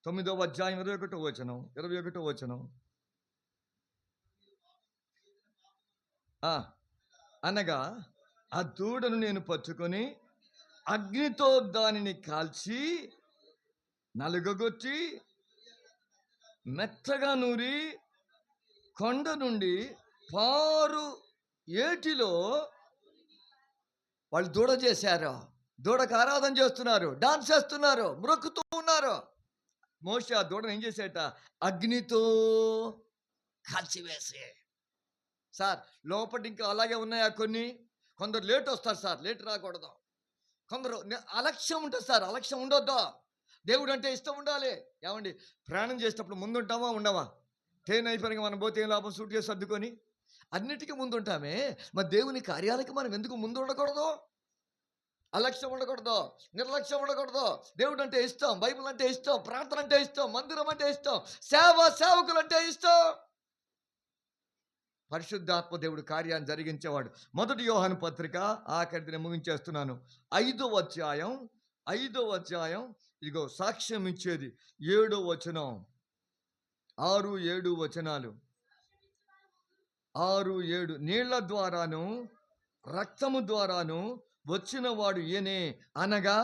9వ అధ్యాయం 21వ వచనం. అనగా ఆ దూడను నేను పట్టుకొని అగ్నితో దానిని కాల్చి నలుగగొట్టి మెత్తగా నూరి కొండ నుండి పారు ఏటిలో వాళ్ళు దూడ చేశారు, దూడకు ఆరాధన చేస్తున్నారు, డాన్స్ చేస్తున్నారు, మ్రొక్కుతూ ఉన్నారు. మోషే ఆ దూడను ఏం చేసేట? అగ్నితో కాల్చివేసి. సార్ లోపటి ఇంకా అలాగే ఉన్నాయా కొన్ని? కొందరు లేట్ వస్తారు సార్, లేట్ రాకూడదు. కొందరు అలక్ష్యం ఉంటుంది సార్, అలక్ష్యం ఉండొద్దు. దేవుడు అంటే ఇష్టం ఉండాలి. ఏమండి, ప్రయాణం చేసేటప్పుడు ముందుంటామా ఉండవా? ట్రైన్ అయిపోయినాక మనం పోతే ఏం లాభం? సూట్ చేసి సర్దుకొని అన్నిటికీ ముందుంటామే. మరి దేవుని కార్యాలకి మనం ఎందుకు ముందు ఉండకూడదు? అలక్ష్యం ఉండకూడదు, నిర్లక్ష్యం ఉండకూడదు. దేవుడు అంటే ఇష్టం, బైబిల్ అంటే ఇష్టం, ప్రార్థన అంటే ఇష్టం, మందిరం అంటే ఇష్టం, సేవకులు అంటే ఇష్టం. పరిశుద్ధాత్మ దేవుడు కార్యాన్ని జరిగించేవాడు. 1 యోహాను పత్రిక ఆఖరిని ముగించేస్తున్నాను. 5వ అధ్యాయం ఇదిగో సాక్ష్యం ఇచ్చేది 7వ వచనం, 6, 7 వచనాలు. 6, 7. నీళ్ల ద్వారాను రక్తము ద్వారాను వచ్చిన వాడు ఈయనే, అనగా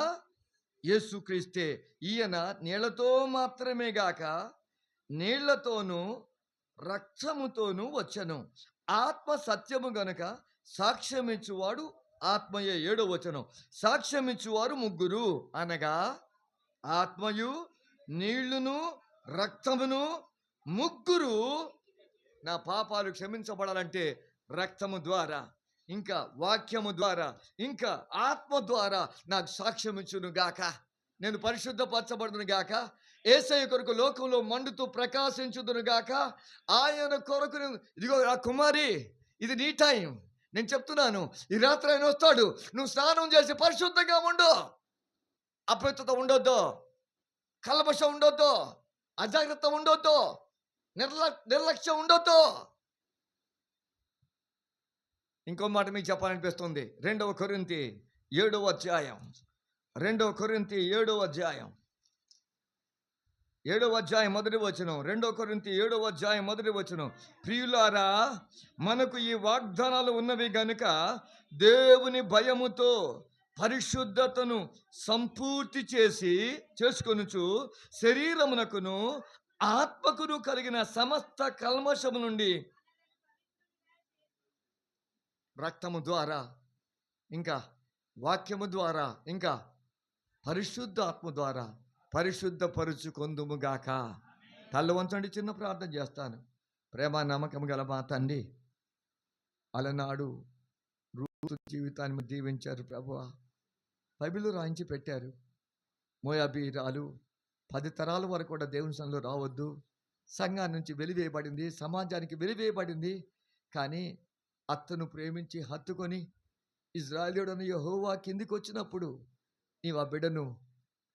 యేసుక్రీస్తే. ఈయన నీళ్లతో మాత్రమే గాక నీళ్లతోనూ రక్తముతోనూ వచ్చెను. ఆత్మ సత్యము గనుక సాక్ష్యమిచ్చువాడు ఆత్మయే. 7వ వచనం. సాక్ష్యమిచ్చువారు ముగ్గురు, అనగా ఆత్మయు నీళ్లును రక్తమును. ముగ్గురు నా పాపాలు క్షమించబడాలంటే రక్తము ద్వారా, ఇంకా వాక్యము ద్వారా, ఇంకా ఆత్మ ద్వారా నాకు సాక్ష్యం ఇచ్చును గాక. నేను పరిశుద్ధపరచబడును గాక. యేసయ్య కొరకు లోకంలో మండుతూ ప్రకాశించుదును గాక. ఆయన కొరకు ఇదిగో ఆ కుమారి, ఇది నీ టైం. నేను చెప్తున్నాను, ఈ రాత్రి ఆయన వస్తాడు. నువ్వు స్నానం చేసి పరిశుద్ధంగా ఉండు. అపవిత్రత ఉండొద్దు, కల్మషం ఉండొద్దు, అజాగ్రత్త ఉండొద్దు, నిర్లక్ష్యం ఉండొద్దు. ఇంకో మాట మీకు చెప్పాలనిపిస్తుంది. 2వ కొరింథీ 7వ అధ్యాయం. 2వ కొరింథీ 7వ అధ్యాయం 7వ అధ్యాయం 1వ వచనం. 2వ కొరింథీ 7వ అధ్యాయం 1వ వచనం. ప్రియులారా, మనకు ఈ వాగ్దానాలు ఉన్నవి గనుక దేవుని భయముతో పరిశుద్ధతను సంపూర్తి చేసుకొనుచు శరీరమునకును ఆత్మకును కలిగిన సమస్త కల్మషము నుండి రక్తము ద్వారా, ఇంకా వాక్యము ద్వారా, ఇంకా పరిశుద్ధ ఆత్మ ద్వారా పరిశుద్ధపరుచుకొందుముగాక. తల్లు వంచండి, చిన్న ప్రార్థన చేస్తాను. ప్రేమ నమ్మకం గల మా తండ్రి, అలనాడు రూతు జీవితాన్ని దీవించారు ప్రభువా. బైబిల్ రాయించి పెట్టారు. మోయాబీరాలు 10 తరాల వరకు కూడా దేవుని సన్నిధిలో రావద్దు, సంఘాన్ని నుంచి వెలివేయబడింది, సమాజానికి వెలివేయబడింది. కానీ అత్తను ప్రేమించి హత్తుకొని ఇజ్రాయేలుడైన యెహోవా కిందికి వచ్చినప్పుడు నీవు ఆ బిడ్డను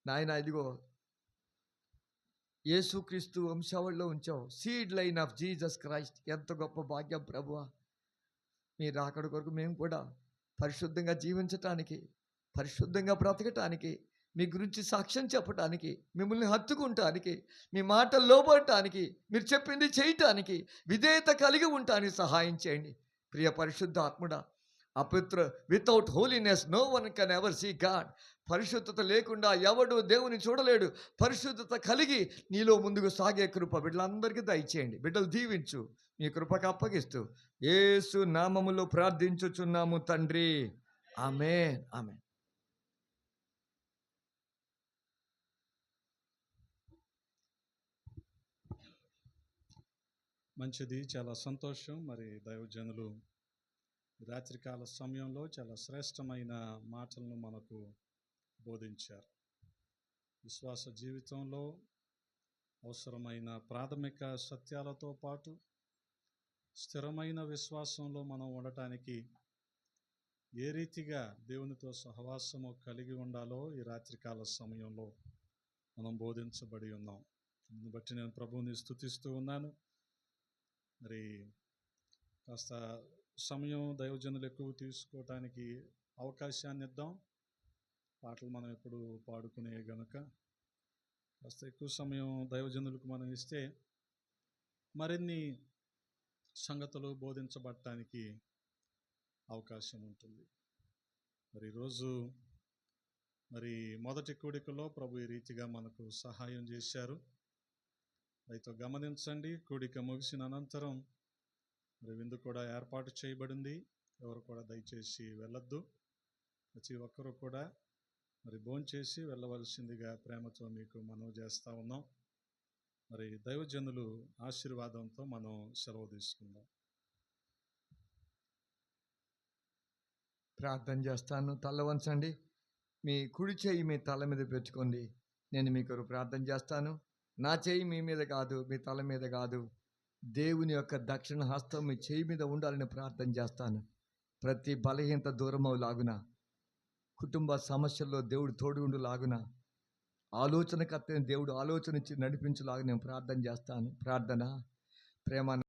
నాయన ఇదిగో యేసుక్రీస్తు వంశావళిలో ఉంచావు. Seed line of Jesus Christ. ఎంత గొప్ప భాగ్యం ప్రభువా. మీరు అక్కడ కొరకు మేము కూడా పరిశుద్ధంగా జీవించటానికి, పరిశుద్ధంగా బ్రతకటానికి, మీ గురించి సాక్ష్యం చెప్పటానికి, మిమ్మల్ని హత్తుకుంటానికి, మీ మాటలు లోబడటానికి, మీరు చెప్పింది చేయటానికి, విధేయత కలిగి ఉండటానికి సహాయం చేయండి. ప్రియ పరిశుద్ధ ఆత్ముడా, అపవిత్ర without holiness no one can ever see God. పరిశుద్ధత లేకుండా ఎవడు దేవుని చూడలేడు. పరిశుద్ధత కలిగి నీలో ముందుకు సాగే కృప బిడ్డలందరికీ దయచేయండి. బిడ్డలు దీవించు, మీ కృపకు అప్పగిస్తూ యేసు నామములో ప్రార్థించుచున్నాము తండ్రి. ఆమేన్, ఆమేన్. మంచిది, చాలా సంతోషం. మరి దైవజనులు రాత్రికాల సమయంలో చాలా శ్రేష్టమైన మాటలను మనకు బోధించారు. విశ్వాస జీవితంలో అవసరమైన ప్రాథమిక సత్యాలతో పాటు స్థిరమైన విశ్వాసంలో మనం ఉండటానికి ఏ రీతిగా దేవునితో సహవాసము కలిగి ఉండాలో ఈ రాత్రికాల సమయంలో మనం బోధించబడి ఉన్నాం. దీన్ని బట్టి నేను ప్రభువుని స్తుతిస్తూ ఉన్నాను. మరి కాస్త సమయం దైవజనులు ఎక్కువ తీసుకోవటానికి అవకాశాన్ని ఇద్దాం. పాటలు మనం ఎప్పుడు పాడుకునే గనుక కాస్త ఎక్కువ సమయం దైవజనులకు మనం ఇస్తే మరిన్ని సంగతులు బోధించబడటానికి అవకాశం ఉంటుంది. మరి ఈరోజు మొదటి కూడికలో ప్రభు ఈ రీతిగా మనకు సహాయం చేశారు. అయితే గమనించండి, కూడిక ముగిసిన అనంతరం విందు కూడా ఏర్పాటు చేయబడింది. ఎవరు కూడా దయచేసి వెళ్ళొద్దు. ప్రతి ఒక్కరూ కూడా భోంచేసి వెళ్ళవలసిందిగా ప్రేమతో మీకు మనవి చేస్తూ ఉన్నాం. దైవజనులు ఆశీర్వాదంతో మనం సెలవు తీసుకుందాం. ప్రార్థన చేస్తాను. తల వంచండి. మీ కుడి చేయి మీ తల మీద పెట్టుకోండి. నేను మీ కొరకు ప్రార్థన చేస్తాను. నా చేయి మీ మీద కాదు, మీ తల మీద కాదు, దేవుని యొక్క దక్షిణ హస్తం మీ చేయి మీద ఉండాలని ప్రార్థన చేస్తాను. ప్రతి బలహీనత దూరమవులాగున, కుటుంబ సమస్యల్లో దేవుడు తోడుగుండు లాగున, ఆలోచనకర్తని దేవుడు ఆలోచన ఇచ్చి నడిపించులాగా నేను ప్రార్థన చేస్తాను. ప్రార్థన. ప్రేమ